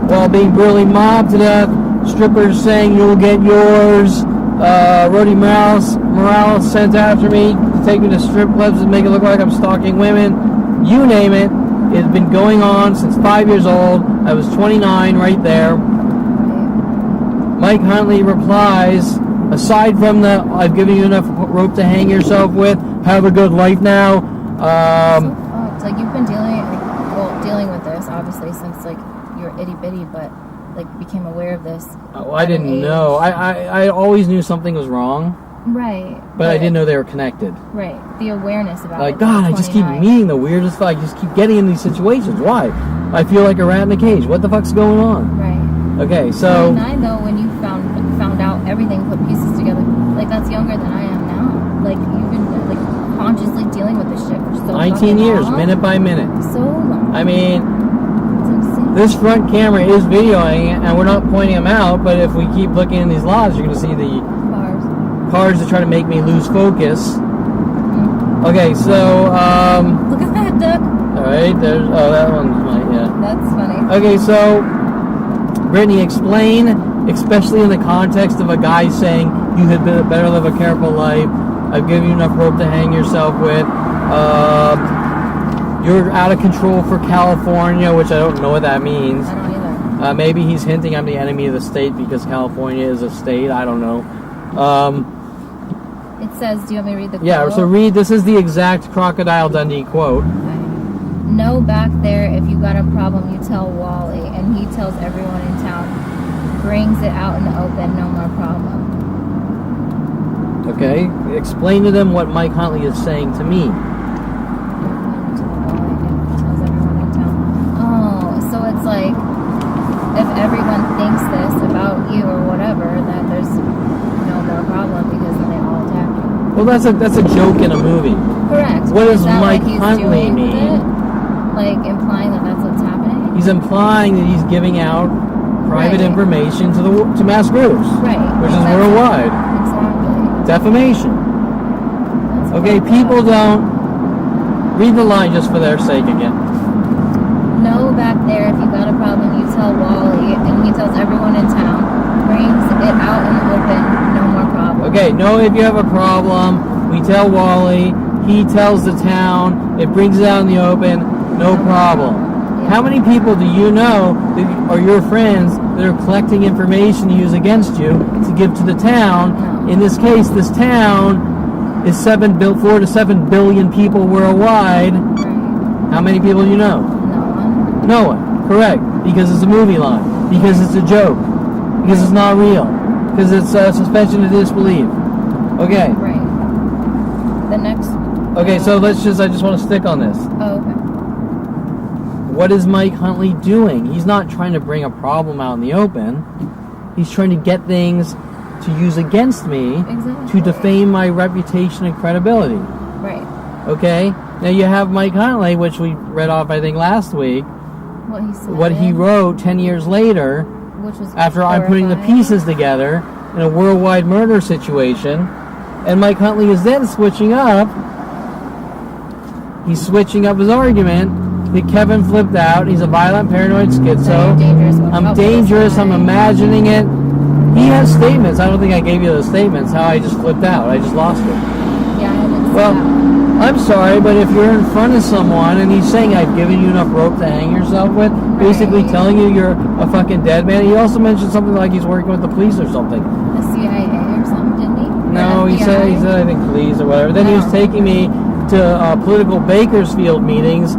While being brutally mobbed to death, strippers saying you'll get yours, Rody Morales sent after me to take me to strip clubs and make it look like I'm stalking women. You name it. It's been going on since 5 years old. I was 29 right there. Mike Huntley replies, aside from the I've given you enough rope to hang yourself with, have a good life now. It's like you've been dealing with this obviously since like you're itty bitty, but like became aware of this. Oh, I didn't know. I always knew something was wrong. Right. But I didn't know they were connected. Right. The awareness about like, God, I just keep meeting the weirdest. I just keep getting in these situations. Why? I feel like a rat in a cage. What the fuck's going on? Right. Okay, so. 29 though, when you found out everything, put pieces together, like that's younger than I am now. Like you've been like consciously dealing with this shit for so 19 years, long. Minute by minute. So long. I mean, this front camera is videoing, and we're not pointing them out. But if we keep looking in these lots, you're going to see the cars that try to make me lose focus. Okay, so look at that duck. All right, there's that one's That's funny. Okay, so Brittany, explain, especially in the context of a guy saying you had better live a careful life. I've given you enough rope to hang yourself with. You're out of control for California, which I don't know what that means. I don't either. Maybe he's hinting I'm the enemy of the state because California is a state. I don't know. It says, do you want me to read the quote? Yeah, so read. This is the exact Crocodile Dundee quote. Okay. No, back there, if you got a problem, you tell Wally, and he tells everyone in town. Brings it out in the open, no more problem. Okay, explain to them what Mike Huntley is saying to me. Oh, so it's like, if everyone thinks this about you or whatever, then there's no more problem because then they all attack you. Well, that's a joke in a movie. Correct. What does Mike like Huntley mean? Like implying that that's what's happening? He's implying that he's giving out private information to mass groups. Right. Which is worldwide. Exactly. Defamation. Okay, people don't read the line just for their sake again. No, back there, if you got a problem, you tell Wally, and he tells everyone in town. brings it out in the open, no more problem. Okay, no, if you have a problem, we tell Wally, he tells the town, it brings it out in the open, no problem. Yeah. How many people do you know that are your friends that are collecting information to use against you to give to the town? No. In this case, this town is 4 to 7 billion people worldwide. Right. How many people do you know? No one. No one. Correct. Because it's a movie line. Because it's a joke. Because it's not real. Because it's a suspension of disbelief. Okay. Right. The next. Okay, so I just want to stick on this. Oh, okay. What is Mike Huntley doing? He's not trying to bring a problem out in the open. He's trying to get things to use against me Exactly. to defame my reputation and credibility. Right. Okay? Now you have Mike Huntley, which we read off, I think, last week. What he said. What he wrote 10 years later, Which was after I'm putting the horrifying. pieces together in a worldwide murder situation. And Mike Huntley is then switching up. He's switching up his argument that Kevin flipped out. He's a violent, paranoid schizo. I'm dangerous. I'm imagining it. He has statements. I don't think I gave you those statements, how I just flipped out. I just lost it. Yeah, I didn't see Well, that. I'm sorry, but if you're in front of someone and he's saying I've given you enough rope to hang yourself with, basically Right. telling you you're a fucking dead man. He also mentioned something like he's working with the police or something. The CIA or something, didn't he? No, Or he said FBI? I think police or whatever. Then he was Oh. taking me to political Bakersfield meetings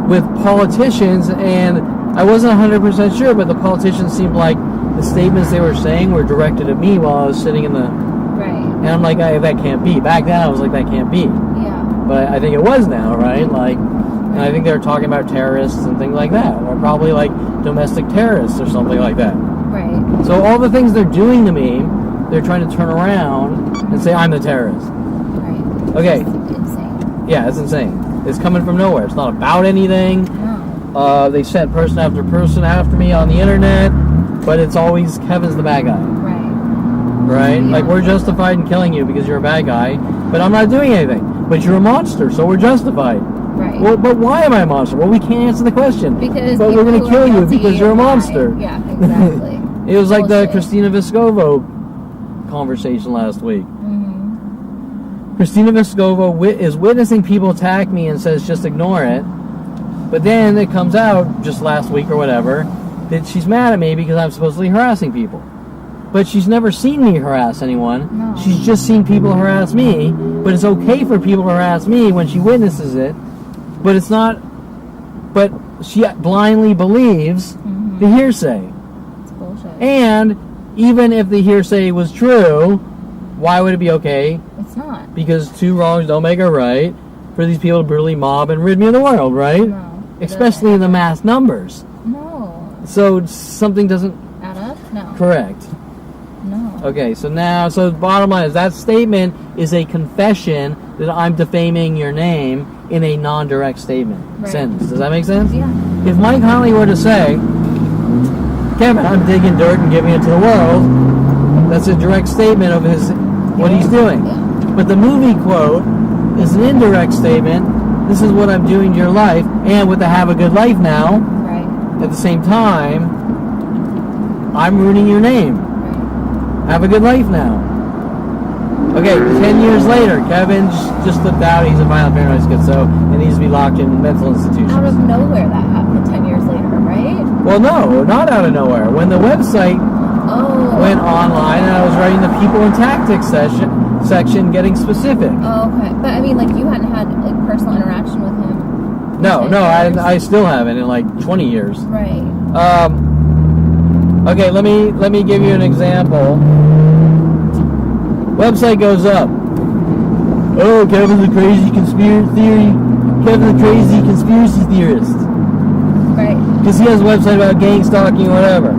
with politicians, and I wasn't 100% sure, but the politicians seemed like the statements they were saying were directed at me while I was sitting in the... Right. And I'm like, that can't be. Back then I was like, that can't be. Yeah. But I think it was now, right? Like, and I think they're talking about terrorists and things like that, or probably like domestic terrorists or something like that. Right. So all the things they're doing to me, they're trying to turn around and say I'm the terrorist. Right. Okay. It's insane. Yeah, it's insane. It's coming from nowhere. It's not about anything. No. They sent person after person after me on the internet, but it's always Kevin's the bad guy, Right. right? Yeah. Like, we're justified in killing you because you're a bad guy, but I'm not doing anything. But you're a monster, so we're justified. Right. Well, but why am I a monster? Well, we can't answer the question. Because but we're people going who to kill are you guilty because you're a lie. monster. Yeah, exactly. It was like the Bullshit. Christina Vescovo conversation last week. Mm-hmm. Christina Vescovo is witnessing people attack me and says just ignore it. But then it comes out just last week or whatever that she's mad at me because I'm supposedly harassing people. But she's never seen me harass anyone. No. She's just seen people harass me. But it's okay for people to harass me when she witnesses it. But it's not. But she blindly believes the hearsay. It's bullshit. And even if the hearsay was true, why would it be okay? It's not. Because two wrongs don't make a right for these people to brutally mob and rid me of the world, right? No. it Especially in the mass numbers. doesn't. No. So something doesn't... Add up? No. Correct. No. Okay, so the bottom line is that statement is a confession that I'm defaming your name in a non-direct statement. Right. Sentence. Does that make sense? Yeah. If Mike Huntley were to say, Kevin, I'm digging dirt and giving it to the world, that's a direct statement of what he's doing. Yeah. But the movie quote is an indirect statement. This is what I'm doing to your life, and with the have a good life now, Right. at the same time, I'm ruining your name. Right. Have a good life now. Okay, 10 years later, Kevin just slipped out. He's a violent paranoid schizo and needs to be locked in mental institutions. Out of nowhere that happened 10 years later, right? Well, no, not out of nowhere. When the website Oh. went online and I was writing the people and tactics section getting specific. Oh, okay. But I mean, like, you hadn't had like personal interaction with him. No, 10 no, years. I still haven't in like 20 years. Right. Okay, let me give you an example. Website goes up. Oh, Kevin's a crazy conspiracy theorist. Right. Because he has a website about gang stalking or whatever.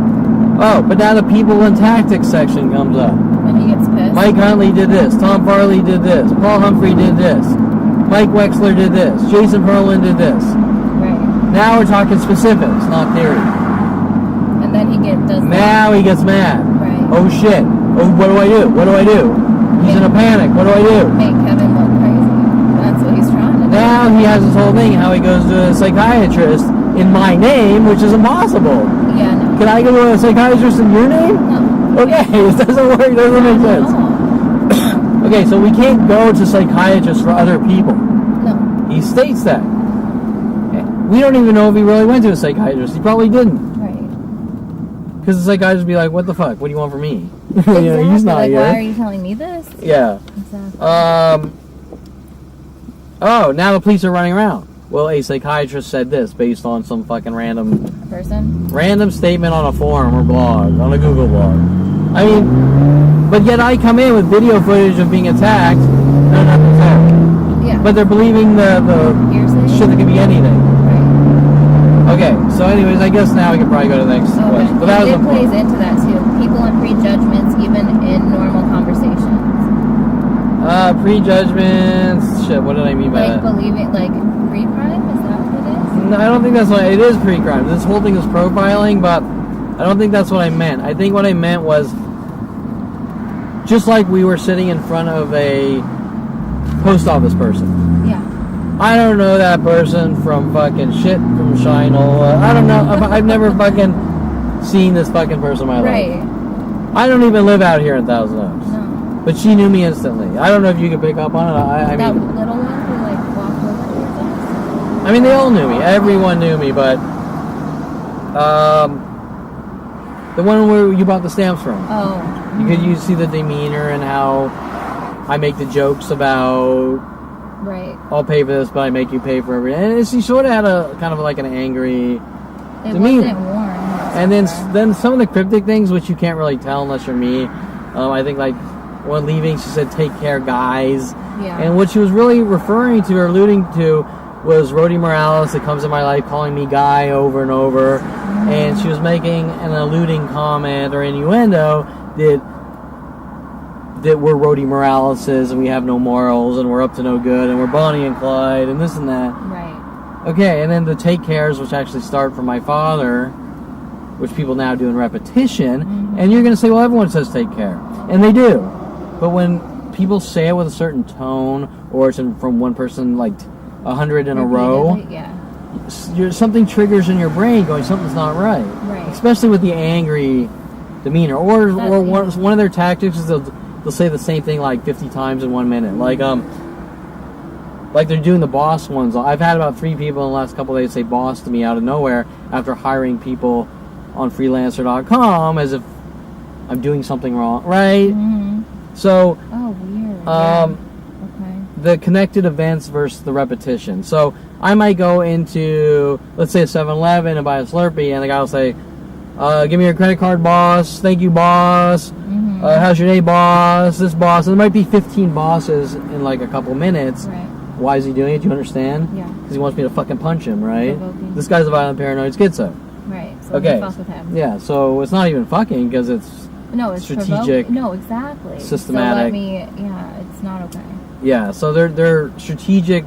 Oh, but now the people and tactics section comes up. And he gets pissed. Mike Huntley did this. Tom Farley did this. Paul Humphrey did this. Mike Wexler did this. Jason Perlin did this. Right. Now we're talking specifics, not theory. And then he does that. Now he gets mad. Right. Oh shit. Oh, what do I do? What do I do? He's in a panic. What do I do? Make Kevin look crazy. That's what he's trying to do. Now he has this whole thing how he goes to a psychiatrist in my name, which is impossible. Yeah, no. Can I go to a psychiatrist in your name? No. Okay, it doesn't work. It doesn't make sense. Okay, so we can't go to psychiatrists for other people. No. He states that. We don't even know if he really went to a psychiatrist. He probably didn't. Right. Because the psychiatrist would be like, what the fuck? What do you want from me? Exactly. He's not like, here. why are you telling me this? Yeah. Exactly. Oh, now the police are running around. Well, a psychiatrist said this based on some fucking random statement on a forum or blog, on a Google blog. I mean, but yet I come in with video footage of being attacked. No, nothing's there. Yeah. But they're believing the Hearsay? shit that could be anything. Right. Okay, so anyways, I guess now we can probably go to the next question. But that it was plays into that too. People and prejudgments, even in normal conversations. Prejudgments. Shit, what did I mean by Like that? believing, like pre-crime. Is that what it is? No, I don't think that's what it is. Pre-crime. This whole thing is profiling, but I don't think that's what I meant. I think what I meant was just like we were sitting in front of a post office person. Yeah. I don't know that person from fucking shit from Shinola. I don't know. I've never fucking seen this fucking person in my life. Right. I don't even live out here in Thousand Oaks. No. But she knew me instantly. I don't know if you could pick up on it. I That mean, little one who like walked over towards us. I mean, they all knew me. Everyone knew me, but the one where you bought the stamps from. Oh. You see the demeanor and how I make the jokes about Right. I'll pay for this, but I make you pay for everything. And she sort of had a kind of like an angry It demeanor. wasn't warm. And then some of the cryptic things, which you can't really tell unless you're me. I think like when leaving, she said, "Take care, guys." Yeah. And what she was really referring to or alluding to was Rody Morales that comes in my life calling me guy over and over. And she was making an alluding comment or innuendo that we're Rody Moraleses and we have no morals and we're up to no good and we're Bonnie and Clyde and this and that. Right. Okay, and then the take cares, which actually start from my father, which people now do in repetition, and you're going to say, well, everyone says take care. And they do. But when people say it with a certain tone, or it's from one person like 100 in a row, Yeah. something triggers in your brain going, something's not right. Right. Especially with the angry demeanor. Or one of their tactics is they'll say the same thing like 50 times in 1 minute. Like they're doing the boss ones. I've had about 3 people in the last couple of days say boss to me out of nowhere after hiring people on freelancer.com as if I'm doing something wrong, right? Mm-hmm. So, Oh, weird. okay. The connected events versus the repetition. So, I might go into, let's say, a 7-Eleven and buy a Slurpee, and the guy will say, give me your credit card, boss. Thank you, boss. Mm-hmm. How's your day, boss? This boss. And there might be 15 bosses in like a couple minutes. Right. Why is he doing it? Do you understand? Yeah. Because he wants me to fucking punch him, right? Provoking. This guy's a violent paranoid schizo. Right. So Okay. fuck with him. Yeah, so it's not even fucking because it's No, it's strategic. No, exactly. Systematic. So it's not okay. Yeah, so they're strategic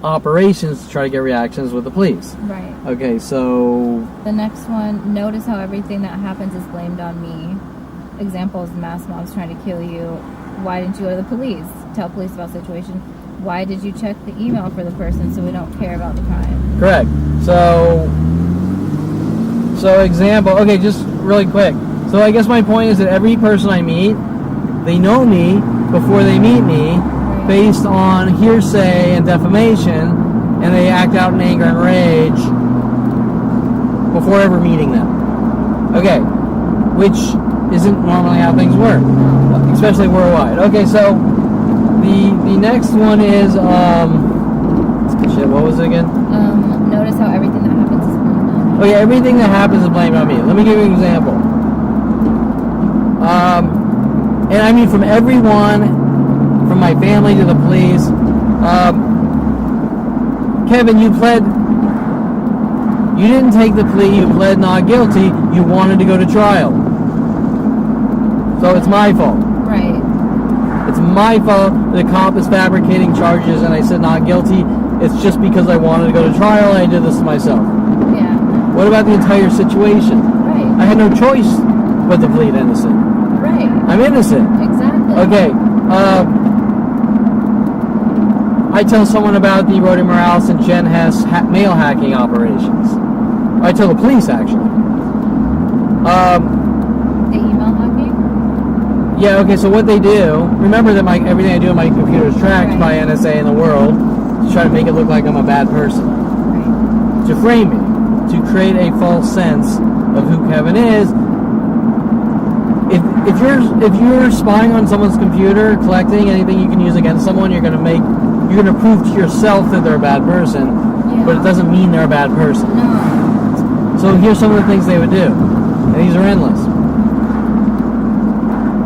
operations to try to get reactions with the police. Right. Okay, so The next one, notice how everything that happens is blamed on me. Examples, mass mobs trying to kill you. Why didn't you go to the police? Tell police about the situation. Why did you check the email for the person so we don't care about the crime? correct. So example, okay, just really quick. So I guess my point is that every person I meet, they know me before they meet me based on hearsay and defamation, and they act out in anger and rage before ever meeting them. Okay, which isn't normally how things work, especially worldwide. Okay, so the next one is shit. What was it again? Notice how everything that happens is blamed on me. Oh yeah, everything that happens is blamed on me. Let me give you an example. And I mean from everyone, from my family to the police. Kevin, you didn't take the plea, you pled not guilty, you wanted to go to trial. So it's my fault. Right. It's my fault the cop is fabricating charges and I said not guilty. It's just because I wanted to go to trial and I did this to myself. Yeah. What about the entire situation? Right. I had no choice but to plead innocent. Right. I'm innocent. Exactly. Okay. I tell someone about the Rody Morales and Jen Hess mail hacking operations. I tell the police, actually. The email hacking? Yeah, okay, so what they do, remember that everything I do on my computer is tracked Right. by NSA in the world to try to make it look like I'm a bad person. Right. To frame me, to create a false sense of who Kevin is. If you're spying on someone's computer, collecting anything you can use against someone, you're gonna prove to yourself that they're a bad person, Yeah. but it doesn't mean they're a bad person. No. So here's some of the things they would do, and these are endless.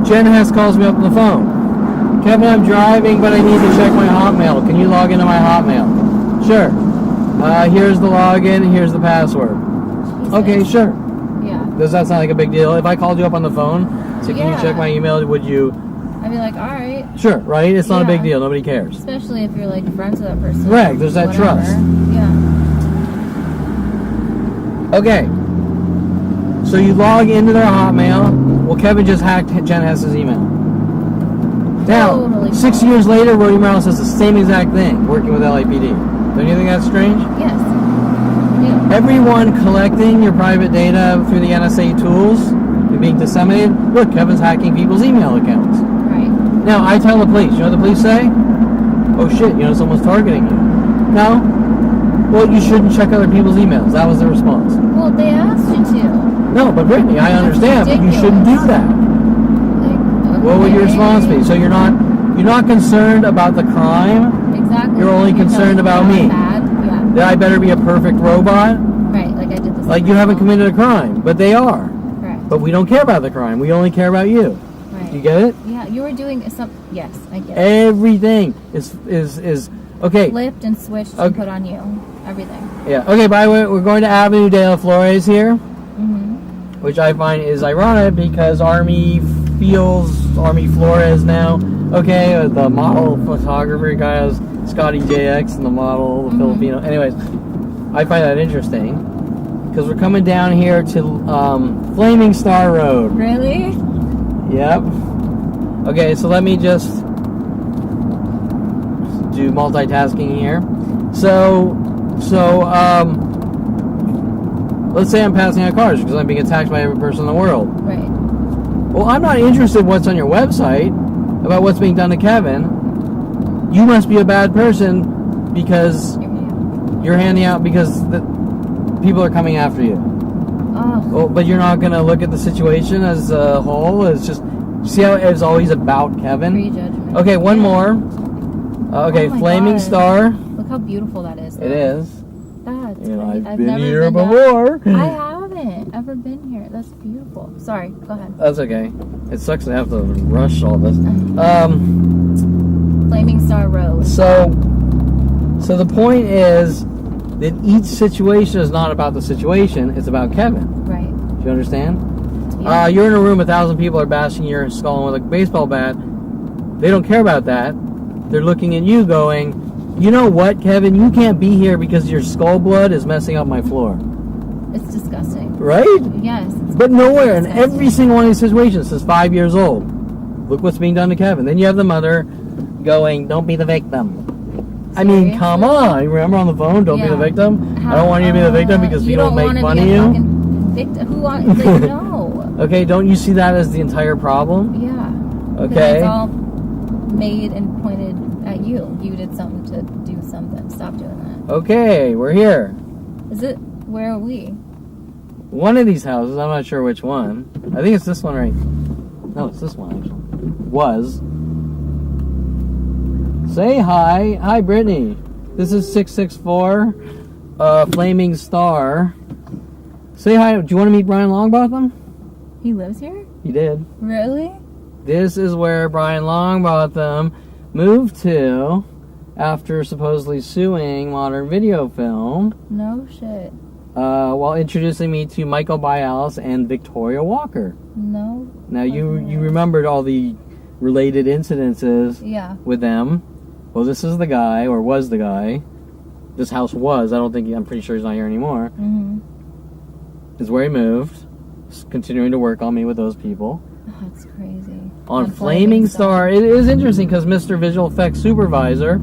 Jen Hess calls me up on the phone. Kevin, I'm driving, but I need to check my Hotmail. Can you log into my Hotmail? Sure. Here's the login. Here's the password. Jesus. Okay, sure. Yeah. Does that sound like a big deal? If I called you up on the phone, so can you Yeah. check my email? Would you? I'd be like, all right. Sure, right? It's not a big Yeah. deal. Nobody cares. Especially if you're like friends with that person. Right, there's that Whatever. trust. Yeah. Okay. So you log into their Hotmail. Well, Kevin just hacked Jen Hess's email. Now, Totally 6 false. years later, Rody Morales does the same exact thing, working with LAPD. Don't you think that's strange? Yes. Yeah. Everyone collecting your private data through the NSA tools and being disseminated. Look, Kevin's hacking people's email accounts. Right. Now, I tell the police. You know what the police say? Oh shit, someone's targeting you. No? Well, you shouldn't check other people's emails. That was the response. Well, they asked you to. No, but Brittany, I understand, but you shouldn't do that. Like, What would your okay. response be? So you're not concerned about the crime? Exactly. You're only concerned about me. Bad. Yeah. That I better be a perfect robot? Right. Like I did this. Like you haven't committed a crime, but they are. Correct. But we don't care about the crime. We only care about you. Right. You get it? Yeah, you were doing some. Yes, I get it. Everything is okay. Flipped and switched Okay. and put on you. Everything. Yeah. Okay. By the way, we're going to Avenue de la Flores here, Mm-hmm. which I find is ironic because Army Flores now. Okay, the model photographer guy is Scotty JX and the model, the Filipino. Anyways, I find that interesting because we're coming down here to Flaming Star Road. Really? Yep. Okay, so let me just do multitasking here. So, let's say I'm passing out cars because I'm being attacked by every person in the world. Right. Well, I'm not interested in what's on your website about what's being done to Kevin. You must be a bad person because you're handing out because the people are coming after you. Oh. Well, but you're not going to look at the situation as a whole. It's just, see how it's always about Kevin? Prejudgment. Okay, one more. Okay, Oh my Flaming God. Star. Look how beautiful that is. It is. That's You know, great. I've been never here down- before. I haven't ever been here. That's beautiful. Sorry, go ahead. That's okay. It sucks to have to rush all this. Flaming Star Road. So the point is that each situation is not about the situation, it's about Kevin. Right. Do you understand? Yeah. You're in a room, 1,000 people are bashing your skull with a baseball bat. They don't care about that. They're looking at you going, you know what, Kevin? You can't be here because your skull blood is messing up my floor. It's disgusting. Right? Yes. It's But nowhere in disgusting. every single one of these situations since 5 years old. Look what's being done to Kevin. Then you have the mother going, don't be the victim. I mean, Seriously? come on. You remember on the phone, don't be the Yeah. victim? I don't want you to be the victim because people don't make wanna fun be of a you. fucking victim. Who wants? Like, no. Okay, don't you see that as the entire problem? Yeah. 'Cause Okay. It's all made and pointed at you. You did something to do something. Stop doing that. Okay, we're here. Is it? Where are we? One of these houses, I'm not sure which one. I think it's this one right. No, it's this one actually. Was. Say hi. Hi, Brittany. This is 664 Flaming Star. Say hi. Do you want to meet Brian Longbotham? He lives here? He did. Really? This is where Brian Longbotham moved to after supposedly suing Modern Video Film No shit. while introducing me to Michael Bialis and Victoria Walker. No. Now, you fucking way. remembered all the related incidences Yeah. with them. Well, this is the guy, or was the guy. This house was. I'm pretty sure he's not here anymore. Mm-hmm. Is where he moved. Continuing to work on me with those people. Oh, that's crazy. On Flaming Star, it is interesting because Mr. Visual Effects Supervisor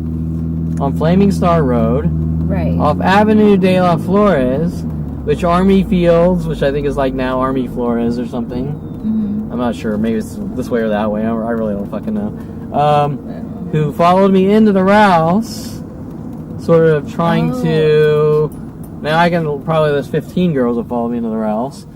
on Flaming Star Road, Right. off Avenue de la Flores, which Army Fields, which I think is like now Army Flores or something. Mm-hmm. I'm not sure. Maybe it's this way or that way. I really don't fucking know. Who followed me into the Rouse, sort of trying to. Now I can probably there's 15 girls that follow me into the Rouse.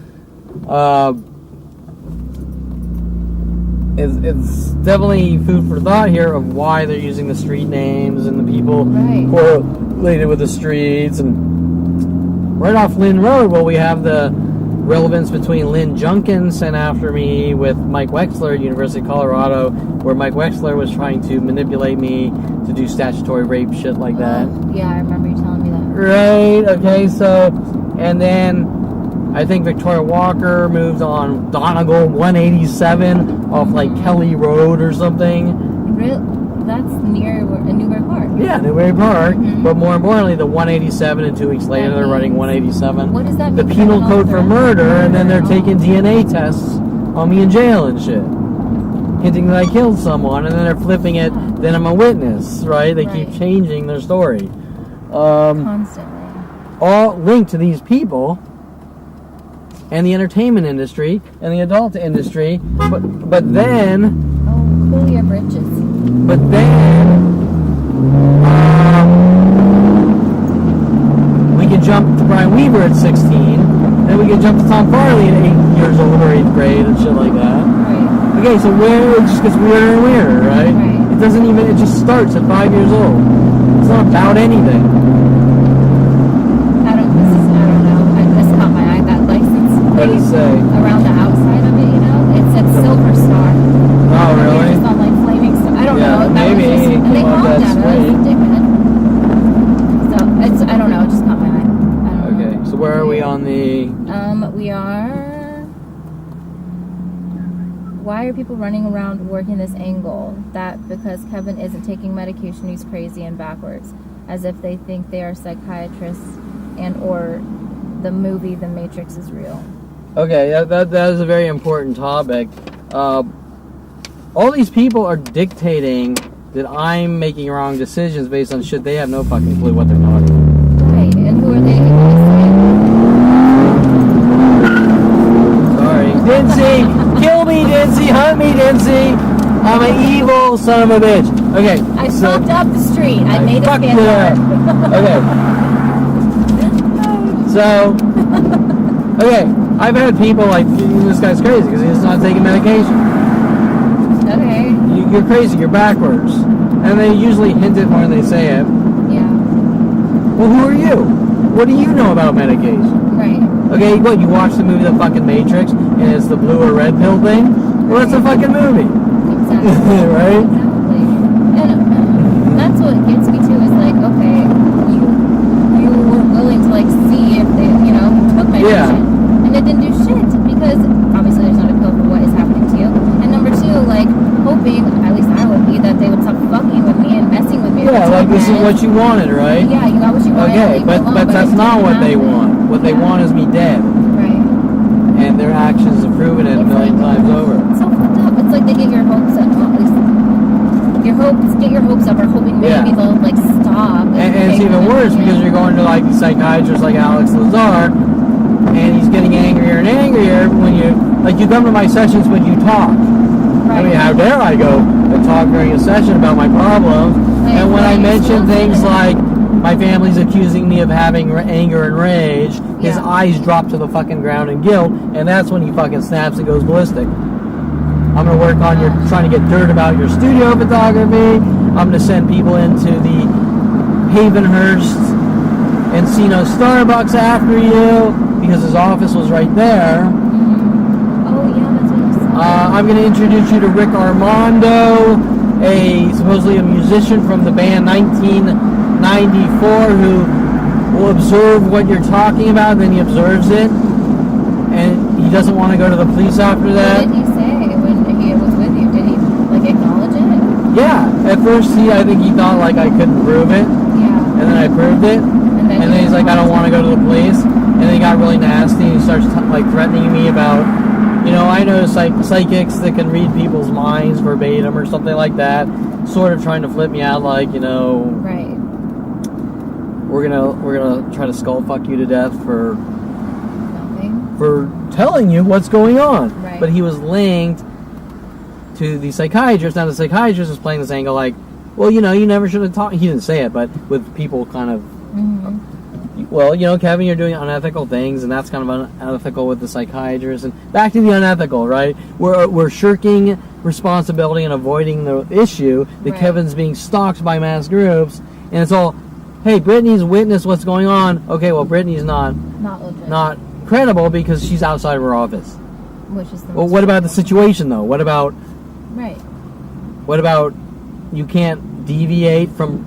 It's definitely food for thought here of why they're using the street names and the people correlated with the streets. And right off Lynn Road, well, we have the relevance between Lynn Junkin sent after me with Mike Wexler at University of Colorado, where Mike Wexler was trying to manipulate me to do statutory rape shit like that. Yeah, I remember you telling me that. Right, okay, so, and then I think Victoria Walker moved on Donegal 187 off like Kelly Road or something. That's near Newbury Park. Yeah, Newbury Park. But more importantly, the 187, and 2 weeks later they're running 187. What does that mean? The penal code for murder, and then they're taking DNA tests on me in jail and shit. Hinting that I killed someone, and then they're flipping it, then I'm a witness, right? They keep changing their story. Constantly. All linked to these people and the entertainment industry and the adult industry, but then Cool your britches. but then we can jump to Brian Weaver at 16, then we can jump to Tom Farley at 8 years old or 8th grade and shit like that. Right. Okay, so where it just gets weirder and weirder, right? It doesn't even, it just starts at 5 years old. It's not about anything. I don't know. This caught my eye. That license What plate does it say? around the outside of it, you know, it said Silver Star. Oh, really? It's not like Flaming Star. I don't know. That maybe was just, it and they came off honked that at us. screen. Dickhead. So it's, I don't know. It just caught my eye. I don't know. Okay, so where are we on the... We are... Why are people running around working this angle? That because Kevin isn't taking medication, he's crazy and backwards. As if they think they are psychiatrists and or the movie The Matrix is real. Okay, that is a very important topic. All these people are dictating that I'm making wrong decisions based on shit they have no fucking clue what they're talking about. Right, and who are they? Sorry. Dincy! Kill me, Dincy! Hunt me, Dincy! I'm an evil son of a bitch. Okay. I stopped up the street. I made it fucked you fair. Okay. So, okay, I've had people like, this guy's crazy because he's not taking medication. Okay. You're crazy, you're backwards. And they usually hint it more than they say it. Yeah. Well, who are you? What do you know about medication? Right. Okay, what, you watch the movie The fucking Matrix and it's the blue or red pill thing? Well, that's a fucking movie. Exactly. Right? Exactly. And that's what gets me too is like, okay, you were willing to like see if they, you know, took medication. And it didn't do shit because obviously there's not a pill for what is happening to you. And number two, like hoping, at least I would be, that they would stop fucking with me and messing with me. Yeah, like this is what you wanted, right? Yeah, you got what you wanted. Okay, but that's not what they want. What they want is me dead. Right. And their actions have proven it a million times over. It's so fucked up. It's like they get your hopes up, well, at least get your hopes up, or hoping maybe they'll like stop. And it's even worse because you're going to like psychiatrists like Alex Lazar, and he's getting angrier and angrier when you come to my sessions when you talk. Right. I mean, how dare I go and talk during a session about my problems? And when I mention things like my family's accusing me of having anger and rage, his eyes drop to the fucking ground in guilt, and that's when he fucking snaps and goes ballistic. I'm going to work on your trying to get dirt about your studio photography. I'm going to send people into the Havenhurst Encino Starbucks after you because his office was right there. Oh, yeah, that's what you said. I'm going to introduce you to Rick Armando, supposedly a musician from the band 1994 who will observe what you're talking about, and then he observes it, and he doesn't want to go to the police after that. What did he say when he was with you? Did he like acknowledge it? Yeah, at first I think he thought like I couldn't prove it, Yeah. and then I proved it, and then he's like, I don't want to go to the police, and then he got really nasty, and he starts like threatening me about, you know, I know psychics that can read people's minds verbatim or something like that, sort of trying to flip me out like, you know, Right. we're gonna try to skull fuck you to death for Nothing. for telling you what's going on. Right. But he was linked to the psychiatrist. Now the psychiatrist was playing this angle like, well, you never should have talked. He didn't say it, but with people kind of, well, Kevin, you're doing unethical things, and that's kind of unethical with the psychiatrist. And back to the unethical, right? We're shirking responsibility and avoiding the issue that Right. Kevin's being stalked by mass groups, and it's all, hey, Brittany's witnessed what's going on. Okay, well, Brittany's not Not legit. credible because she's outside of her office. Which is the Well, most what about the critical. situation though? What about Right. you can't deviate from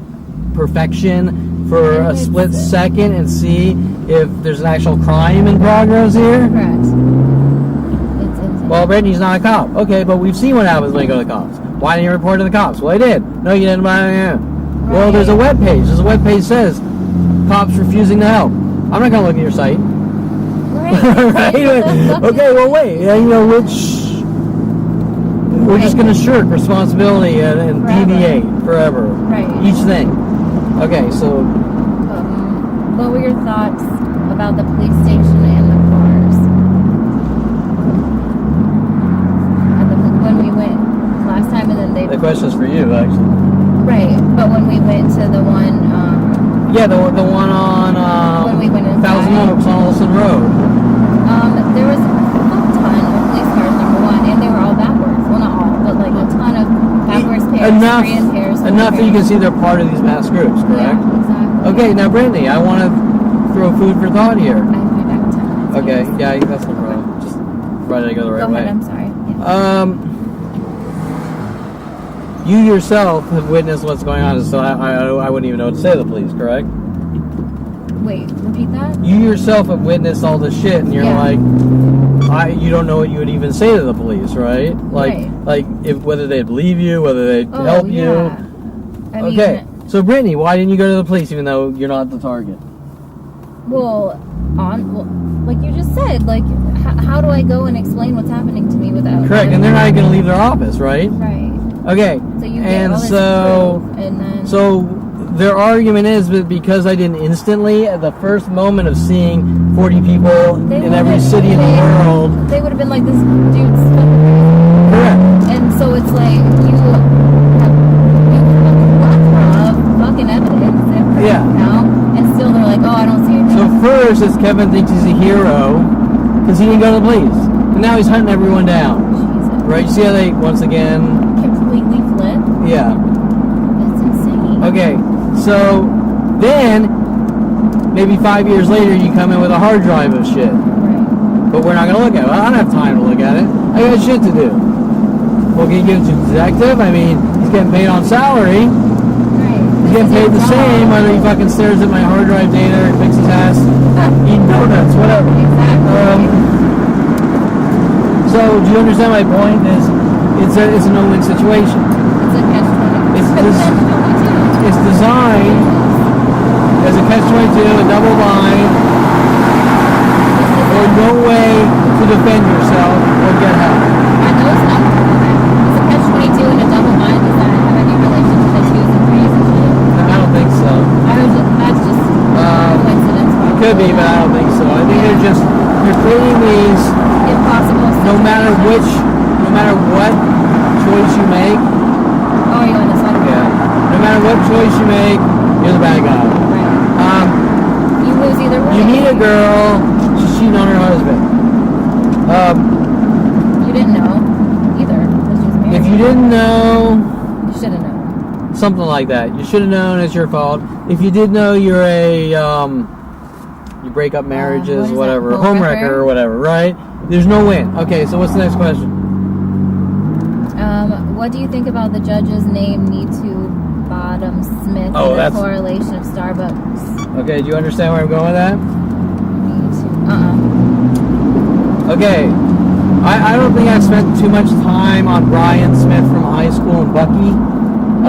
perfection for a It's- split second and see if there's an actual crime in progress here? Correct. It's insane. Well, Brittany's not a cop. Okay, but we've seen what happens when you go to the cops. Why didn't you report to the cops? Well, I did. No, you didn't. Well, there's a web page. There's a web page that says cops refusing to help. I'm not going to look at your site. Right. Right? Okay, well, wait. We're just going to shirk responsibility and Forever. deviate forever. Right. Each thing. Okay, so What were your thoughts about the police station and the cars? When we went last time, and then they. the question's for you, actually. Right, but when we went to the one. Yeah, the one on When we went inside. Thousand Oaks on Olson Road. There was a ton of police cars, number one, and they were all backwards. Well, not all, but like a ton of backwards pairs, Korean pairs. Enough that you can see they're part of these mass groups, correct? Yeah, exactly. Okay, now Brittany, I want to throw food for thought here. I have to be back in 10 minutes. Okay, yes. yeah, that's no problem. Just provided I go the right Go way. ahead, I'm sorry. Yeah. You yourself have witnessed what's going on, so I wouldn't even know what to say to the police, correct? Wait, repeat that? You yourself have witnessed all this shit, and you're Yeah. like, you don't know what you would even say to the police, right? Like if whether they'd believe you, whether they'd help you. Yeah. I mean, Okay, so Brittany, why didn't you go to the police even though you're not the target? well, like you just said, like, how do I go and explain what's happening to me without... Correct, and they're not going to leave their office, right? Right. Okay, So you get and all this so proof, and then... so their argument is that because I didn't instantly, at the first moment of seeing 40 people in every city in the world, They would have been like, this dude's fucking correct. crazy. And so it's like, you have a plethora of fucking evidence and Yeah. now, and still they're like, oh, I don't see anything. So first, it's Kevin thinks he's a hero because he didn't go to the police, and now he's hunting everyone down. Jesus. Right? You see how they once again, Completely flip. yeah. It's insane. Okay, so then maybe 5 years later, you come in with a hard drive of shit. Right. But we're not going to look at it. Well, I don't have time to look at it. I got shit to do. Well, can you give it to a detective? I mean, he's getting paid on salary. Right. He's getting paid the same whether he fucking stares at my hard drive data or picks his ass, eating donuts, whatever. Exactly. So, do you understand my point? It's a no-win situation. It's a catch-22. It's designed as a catch-22, a double bind, or no way to defend yourself or get help. Are those numbers? It's a catch-22 and a double bind. Does that have any relation to the 2s and 3s and shit? I don't think so. That's just coincidence. It could be, but I don't think so. I think you're creating these. Impossible. No matter what choice you make, Oh, you on this one? yeah. No matter what choice you make, you're the bad guy. Right. You lose either way. You meet a girl, she's cheating on her husband. You didn't know either. Because she was married. If you didn't know, You should have known. something like that, you should have known it's your fault. If you did know, you're a you break up marriages, what is that, whatever, home home wrecker? wrecker or whatever, right? There's no win. Okay, so what's the next question? What do you think about the judge's name, Me Too Bottom Smith, Oh, and the that's- correlation of Starbucks? Okay, do you understand where I'm going with that? Me Too. Okay, I don't think I've spent too much time on Brian Smith from high school and Bucky.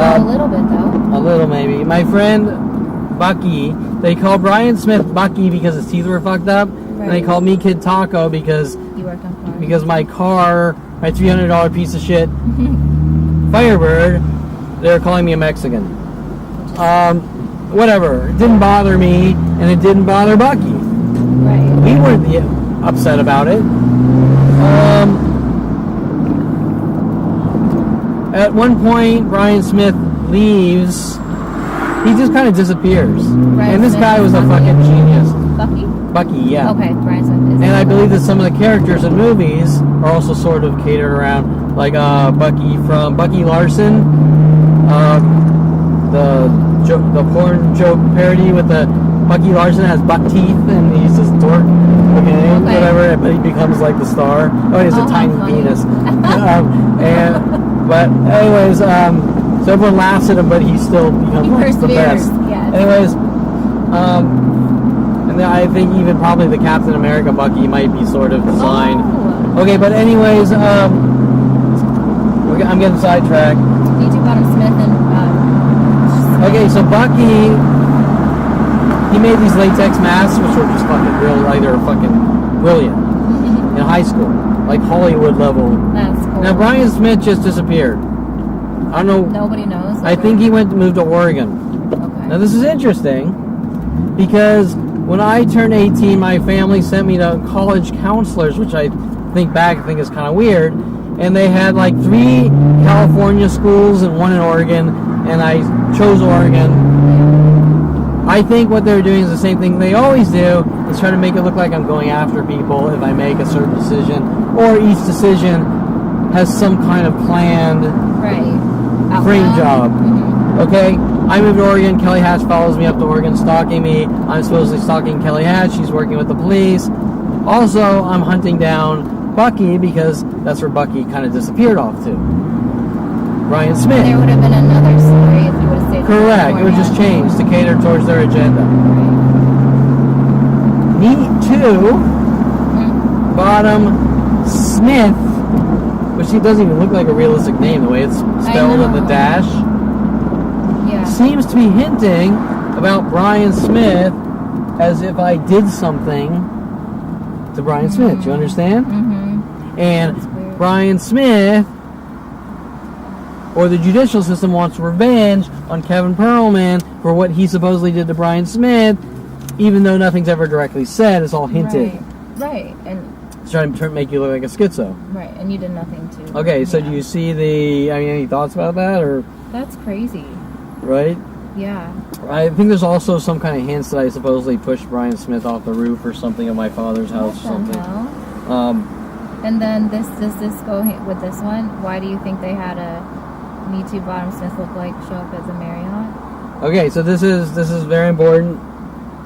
A little bit, though. A little maybe. My friend Bucky, they call Brian Smith Bucky because his teeth were fucked up, and they Right. called me Kid Taco because You worked on cars. my car, my $300 piece of shit Firebird, they're calling me a Mexican. Whatever. It didn't bother me, and it didn't bother Bucky. Right. We weren't upset about it. At one point, Brian Smith leaves. He just kind of disappears. Brian And this Smith guy was a is fucking genius. Bucky? Bucky, yeah. Okay, Brian Smith is. And I believe that some of the characters in movies are also sort of catered around, like Bucky from Bucky Larson, the porn joke parody with the Bucky Larson has buck teeth and he's this dork, okay, whatever, but he becomes like the star. Oh, he has a tiny penis. But anyways, so everyone laughs at him, but he still becomes the best. Yes. Anyways, and I think even probably the Captain America Bucky might be sort of designed. Oh. Okay, but anyways, I'm getting sidetracked. D.T. Bottom Smith and. Okay, so Bucky, he made these latex masks, which were just fucking real, like they were fucking brilliant in high school, like Hollywood level. That's cool. Now Brian Smith just disappeared. I don't know. Nobody knows. I think he moved to Oregon. Okay. Now this is interesting because when I turned 18, my family sent me to college counselors, which I think is kind of weird, and they had like 3 California schools and 1 in Oregon, and I chose Oregon. I think what they're doing is the same thing they always do, is try to make it look like I'm going after people if I make a certain decision, or each decision has some kind of planned frame job. Mm-hmm. Okay, I moved to Oregon, Kelly Hatch follows me up to Oregon, stalking me. I'm supposedly stalking Kelly Hatch, she's working with the police. Also, I'm hunting down Bucky because that's where Bucky kind of disappeared off to. Brian Smith. There would have been another story if you would have stayed. Correct. It would just change to cater towards their agenda. Bottom Smith, which he doesn't even look like a realistic name the way it's spelled in the dash. Yeah. Seems to be hinting about Brian Smith as if I did something to Brian Smith. You understand? Mm-hmm. And Brian Smith, or the judicial system, wants revenge on Kevin Perlman for what he supposedly did to Brian Smith, even though nothing's ever directly said. It's all hinted. Right. And It's trying to make you look like a schizo. right, and you did nothing to. Okay, so do you see any thoughts about that, or? That's crazy. Right? Yeah. I think there's also some kind of hints that I supposedly pushed Brian Smith off the roof or something at my father's house or something. And then does this go with this one? Why do you think they had a Me Too Bottom Smith look like show up as a Marriott? Okay, so this is very important.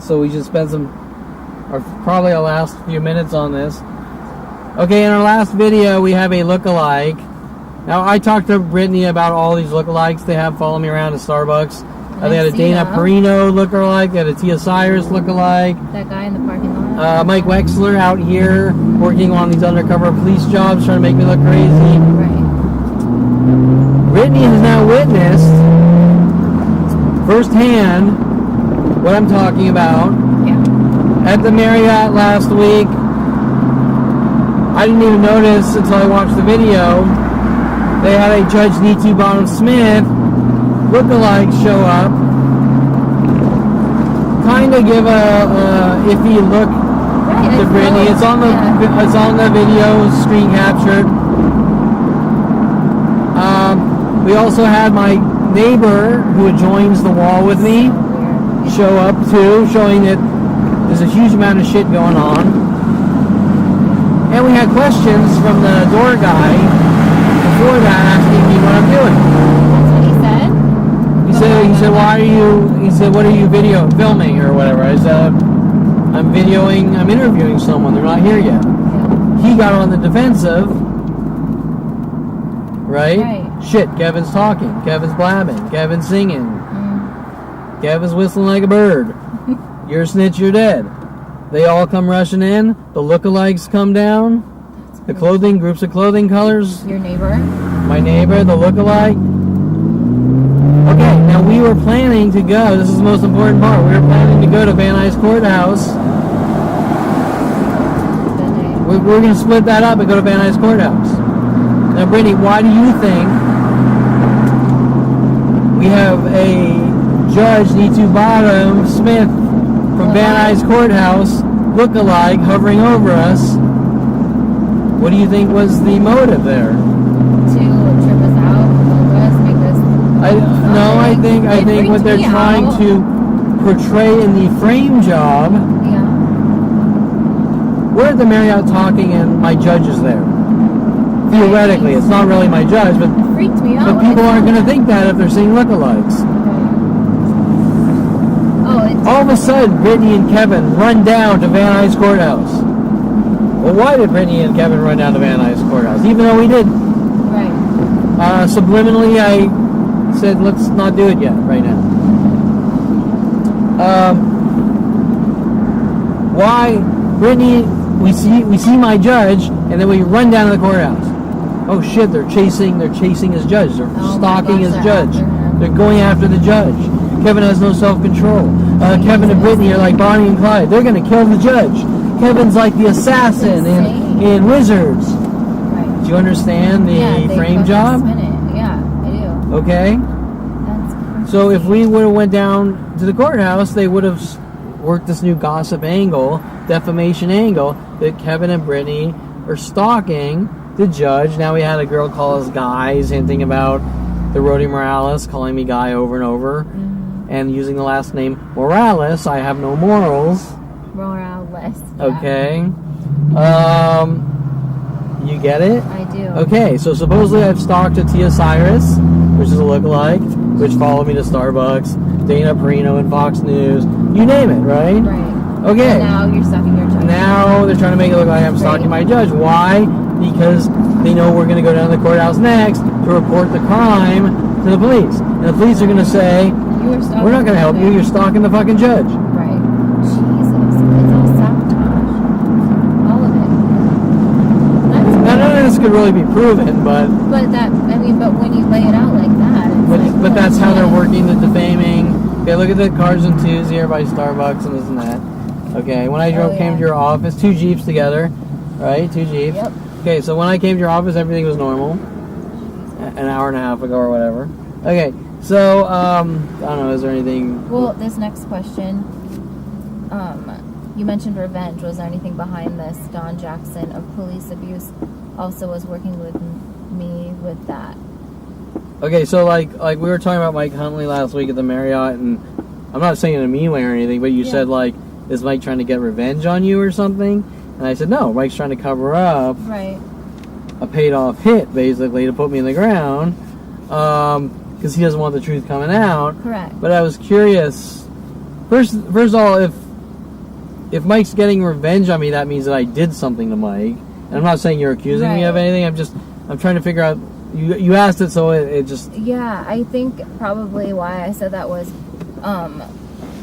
So we should spend probably our last few minutes on this. Okay, in our last video we have a look-alike. Now I talked to Brittany about all these look-alikes they have following me around at Starbucks. They had a Dana Perino look-alike, they had a Tia Cyrus look-alike. That guy in the parking lot? Mike Wexler out here working on these undercover police jobs, trying to make me look crazy. Right. Brittany has now witnessed firsthand what I'm talking about. Yeah. At the Marriott last week, I didn't even notice until I watched the video. They had a Judge Nitu Bottom Smith look-alike show up, kind of give a iffy look to Brittany. It's on the video, screen captured. We also had my neighbor who adjoins the wall with me show up too, showing that there's a huge amount of shit going on. And we had questions from the door guy before that asking me what I'm doing. He said, why are you, he said, what are you filming or whatever? I said, I'm interviewing someone, they're not here yet. He got on the defensive, right? Shit, Kevin's talking, Kevin's blabbing, Kevin's singing, Kevin's whistling like a bird. You're a snitch, you're dead. They all come rushing in, the lookalikes come down, the clothing, groups of clothing colors. Your neighbor? My neighbor, the lookalike. Okay, now we were planning to go, this is the most important part, we were planning to go to Van Nuys Courthouse. We're going to split that up and go to Van Nuys Courthouse. Now, Brittany, why do you think we have a Judge Nitu Bottom Smith from Van Nuys Courthouse look-alike hovering over us. What do you think was the motive there? To trip us out, move us, make us. I think what they're trying to portray in the frame job. Yeah. We're at the Marriott talking, and my judge is there. Theoretically, it's not really my judge, but It freaked me out. but people aren't going to think that if they're seeing lookalikes. All of a sudden, Brittany and Kevin run down to Van Nuys Courthouse. Well, why did Brittany and Kevin run down to Van Nuys Courthouse? Even though we didn't. Right. Subliminally, I said, let's not do it yet, right now. Why, Brittany, we see my judge, and then we run down to the courthouse. Oh shit, they're chasing his judge. They're stalking his judge. They're going after the judge. Kevin has no self-control. Kevin and Brittany are like Bonnie and Clyde. They're going to kill the judge. Kevin's like the assassin in Wizards. Right. Do you understand the frame job? Yeah, I do. Okay. That's crazy. So if we would have went down to the courthouse, they would have worked this new gossip angle, defamation angle, that Kevin and Brittany are stalking the judge. Now we had a girl call us guys, hinting about the Rody Morales, calling me guy over and over. And using the last name Morales, I have no morals. Morales. Yeah. Okay. You get it? I do. Okay, so supposedly I've stalked a Tia Cyrus, which is a lookalike, which followed me to Starbucks, Dana Perino and Fox News, you name it, right? Right. Okay. And now you're stalking your judge. Now they're trying to make it look like I'm stalking my judge. Why? Because they know we're going to go down to the courthouse next to report the crime to the police. And the police are going to say, we're not going to help you, you're stalking the fucking judge. Right. Jesus. It's all sabotage. All of it. Now, none of this could really be proven, but but when you lay it out like that, it's but that's how they're working the defaming. Okay, look at the cars and twos here by Starbucks and this and that. Okay, when I came to your office, 2 Jeeps together, right? 2 Jeeps. Yep. Okay, so when I came to your office, everything was normal. An hour and a half ago or whatever. Okay, so, I don't know, is there anything... Well, this next question, you mentioned revenge. Was there anything behind this? Don Jackson of police abuse also was working with me with that. Okay, so like we were talking about Mike Huntley last week at the Marriott, and I'm not saying in a mean way or anything, but you said like, is Mike trying to get revenge on you or something? And I said, no, Mike's trying to cover up a paid-off hit, basically, to put me in the ground, because he doesn't want the truth coming out. Correct. But I was curious. First of all, if Mike's getting revenge on me, that means that I did something to Mike. And I'm not saying you're accusing me of anything. I'm trying to figure out. You asked it, so it just. Yeah, I think probably why I said that was,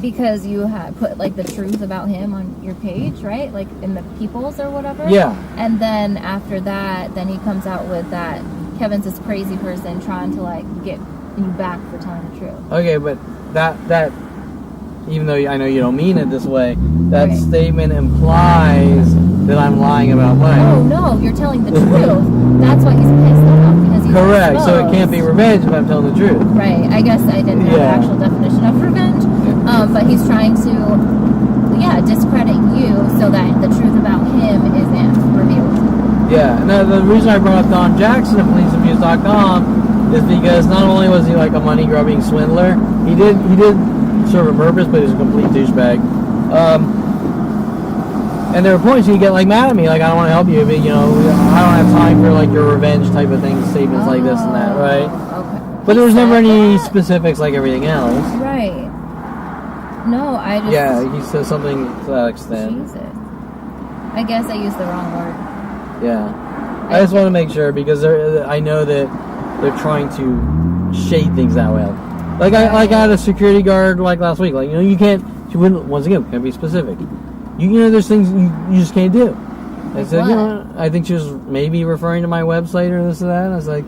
because you had put like the truth about him on your page, right? Like in the People's or whatever. Yeah. And then after that, then he comes out with that Kevin's this crazy person trying to like get you back for telling the truth. Okay, but that even though I know you don't mean it this way, that statement implies that I'm lying about Mike. Oh no, you're telling the truth. That's why he's pissed off, because he's correct. exposed. So it can't be revenge if I'm telling the truth. Right. I guess I didn't know the actual definition of revenge. But he's trying to, discredit you so that the truth about him isn't revealed. Yeah. Now the reason I brought up Don Jackson of PoliceAbuse.com is because not only was he like a money grubbing swindler, he did serve a purpose, but he's a complete douchebag. And there were points you get like mad at me, like I don't want to help you, but I don't have time for like your revenge type of things, statements like this and that, right? Okay. But there was never any specifics like everything else. Right. No, I just. Yeah, he says something to that extent. Jesus. I guess I used the wrong word. Yeah. I just want to make sure because I know that they're trying to shade things that way. Like I had a security guard like last week. Like you can't. She wouldn't. Once again, can't be specific. There's things you just can't do. I said, I think she was maybe referring to my website or this or that. And I was like,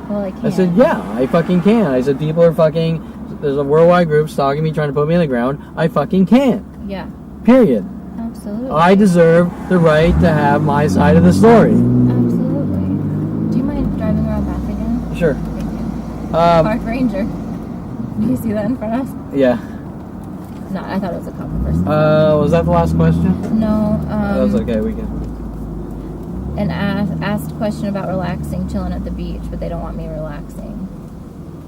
well, I can't. I said, yeah, I fucking can. I said, people are fucking. There's a worldwide group stalking me, trying to put me in the ground. I fucking can. Yeah. Period. Absolutely. I deserve the right to have my side of the story. Absolutely. Do you mind driving around back again? Sure. Thank you. Park Ranger. Do you see that in front of us? Yeah. not. I thought it was a cop at first. Was that the last question? No. That was okay. We can. And asked a question about relaxing, chilling at the beach, but they don't want me relaxing.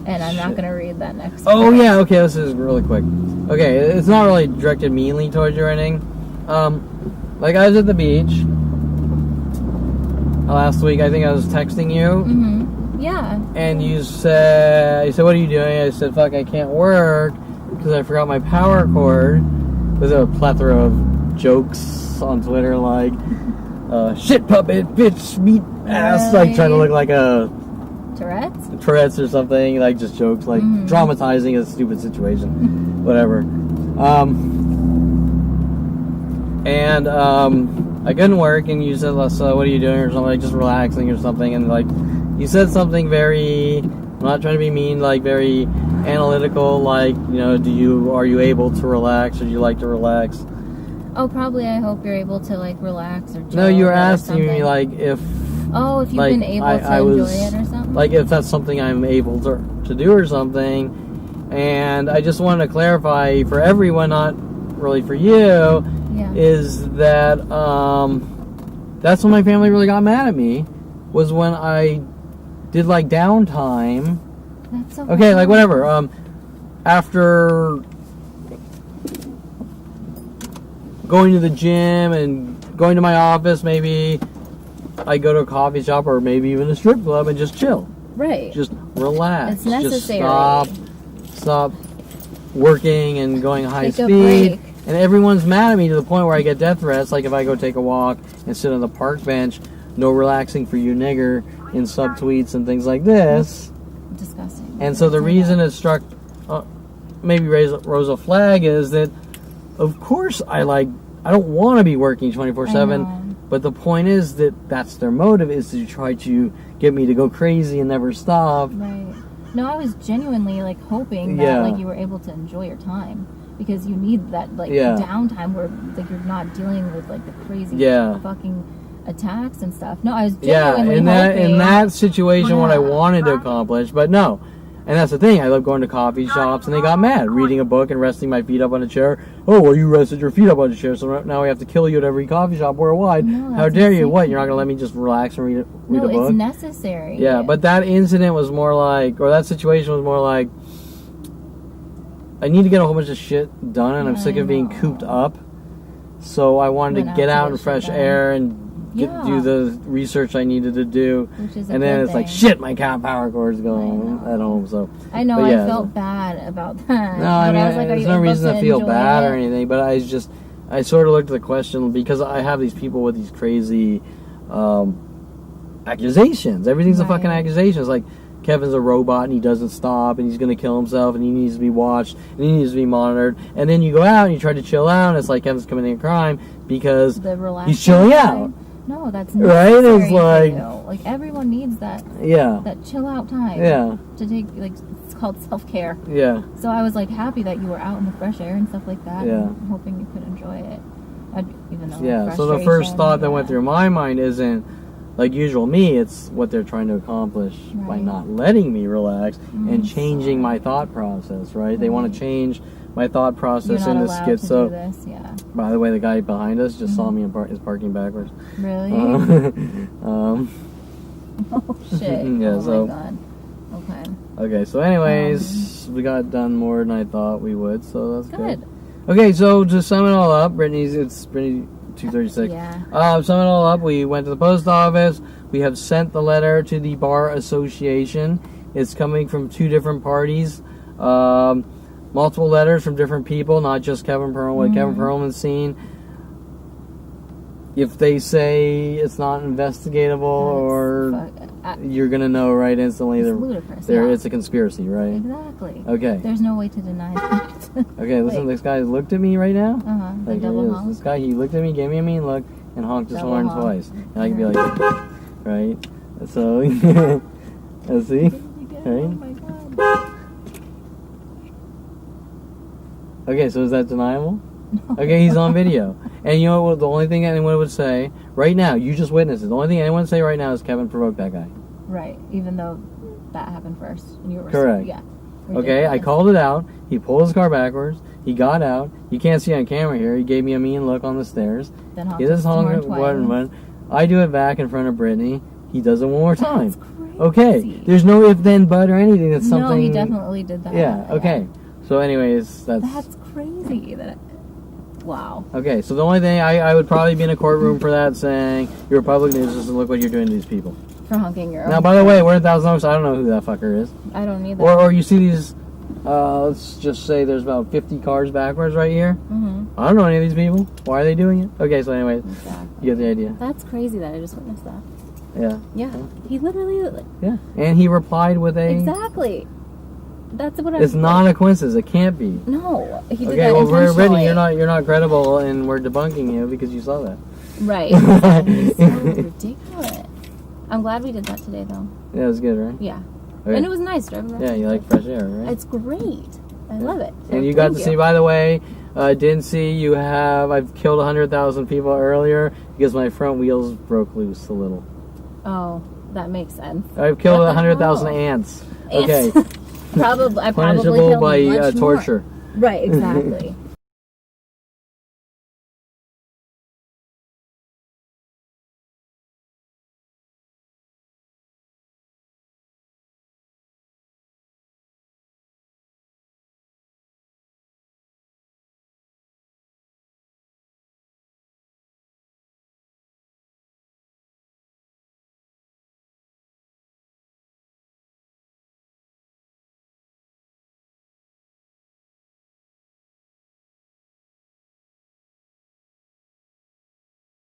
And I'm not going to read that next Oh, part. yeah, okay, this is really quick. Okay, it's not really directed meanly towards you or anything. Like, I was at the beach last week. I think I was texting you. Mm-hmm. Yeah. And you said, what are you doing? I said, fuck, I can't work because I forgot my power cord. There's a plethora of jokes on Twitter like, shit puppet, bitch, meat ass, like trying to look like a Tourette's or something, like just jokes, like dramatizing a stupid situation, whatever. I couldn't work, and you said, so what are you doing, or something, like just relaxing or something, and like you said something very, I'm not trying to be mean, like very analytical, like, you know, are you able to relax, or do you like to relax? Oh, probably. I hope you're able to like relax or. No, you were asking me like if. Oh, if you've like, been able to enjoy it or something. Like if that's something I'm able to do or something, and I just wanted to clarify for everyone, not really for you, is that that's when my family really got mad at me, was when I did like downtime. That's so okay, like whatever. After going to the gym and going to my office, maybe I go to a coffee shop or maybe even a strip club and just chill. Right. Just relax. It's necessary. Just stop working and going high Take a speed. break. And everyone's mad at me to the point where I get death threats. Like if I go take a walk and sit on the park bench, no relaxing for you, nigger, in subtweets and things like this. Disgusting. And so the reason it struck, maybe rose a flag, is that, of course, I don't want to be working 24/7. But the point is that that's their motive, is to try to get me to go crazy and never stop. Right. No, I was genuinely like hoping that like you were able to enjoy your time, because you need that like downtime where like you're not dealing with like the crazy fucking attacks and stuff. No, I was genuinely hoping. In that situation, what I wanted to accomplish, but no. And that's the thing. I love going to coffee shops, and they got mad. Reading a book and resting my feet up on a chair. Oh, well, you rested your feet up on a chair, so now we have to kill you at every coffee shop worldwide. No, how dare you? What, you're not going to let me just relax and read a book? No, it's necessary. Yeah, but that incident was more like, or that situation was more like, I need to get a whole bunch of shit done, and I'm sick of being cooped up. So I wanted to get out in fresh air and do the research I needed to do, and then it's like, shit, my power cord's going at home. So I know, I felt bad about that. No, I mean, there's no reason to feel bad or anything, but I sort of looked at the question, because I have these people with these crazy accusations. Everything's a fucking accusation. It's like, Kevin's a robot and he doesn't stop and he's going to kill himself and he needs to be watched and he needs to be monitored. And then you go out and you try to chill out and it's like Kevin's committing a crime because he's chilling out. No, that's necessary. Right? It's like everyone needs that. Yeah. That chill out time. Yeah. To take, like, it's called self-care. Yeah. So I was like happy that you were out in the fresh air and stuff like that. Yeah. And hoping you could enjoy it. Even though so the first thought that went through my mind isn't like usual me, it's what they're trying to accomplish by not letting me relax and changing my thought process, right? They want to change my thought process in this skit. So, by the way, the guy behind us just saw me is parking backwards. Really? Oh shit! Yeah. Oh my god. Okay. Okay. So, anyways, we got done more than I thought we would. So that's good. Okay. So to sum it all up, it's Brittany. 2:36. Sum it all up, we went to the post office. We have sent the letter to the Bar Association. It's coming from 2 different parties. Multiple letters from different people, not just Kevin Perlman, what Kevin Perlman's seen. If they say it's not investigatable or you're going to know right instantly. It's ludicrous. It's a conspiracy, right? Exactly. Okay. There's no way to deny that. Okay, listen, this guy looked at me right now. The double honk. This guy, he looked at me, gave me a mean look, and honked his horn twice. And I could be like, right? So, let's see. Right? Oh my god. Okay, so is that deniable? No. Okay, he's on video. And you know what, the only thing anyone would say, right now, you just witnessed it, the only thing anyone would say right now is Kevin provoked that guy. Right, even though that happened first. And you were correct. Yeah. Okay, I Ridiculous. called it out. He pulled his car backwards. He got out. You can't see on camera here. He gave me a mean look on the stairs. Then He just honked honked his horn twice. I do it back in front of Brittany. He does it one more time. That's crazy. Okay, there's no if, then, but, or anything. That's something. No, he definitely did that. Yeah. Okay. So, anyways, that's crazy. Wow. okay. So the only thing I would probably be in a courtroom for that, saying you're a public nuisance and look what you're doing to these people. For honking your own. Now, by the way, we're in $1,000, so I don't know who that fucker is. I don't need that. Or you see these. Let's just say there's about 50 cars backwards right here. Mm-hmm. I don't know any of these people. Why are they doing it? Okay. So, anyways, Exactly. you get the idea. That's crazy that I just witnessed that. Yeah. Yeah. He literally. Yeah. And he replied with a. Exactly. That's what I'm. It's not a coincidence. It can't be. No, he did Okay, that well, intentionally. Brittany, you're not credible, and we're debunking you because you saw that. Right. It's so ridiculous. I'm glad we did that today, though. Yeah, it was good, right? Yeah. Okay. And it was nice driving around. Yeah, you like fresh air, right? It's great. I love it. So And you got thank to see, by the way, didn't see, I've killed 100,000 people earlier because my front wheels broke loose a little. Oh, that makes sense. I've killed What the 100,000 hell? ants. Ants. Okay. Probably. I probably Punishable killed by much torture. more. Right. Exactly.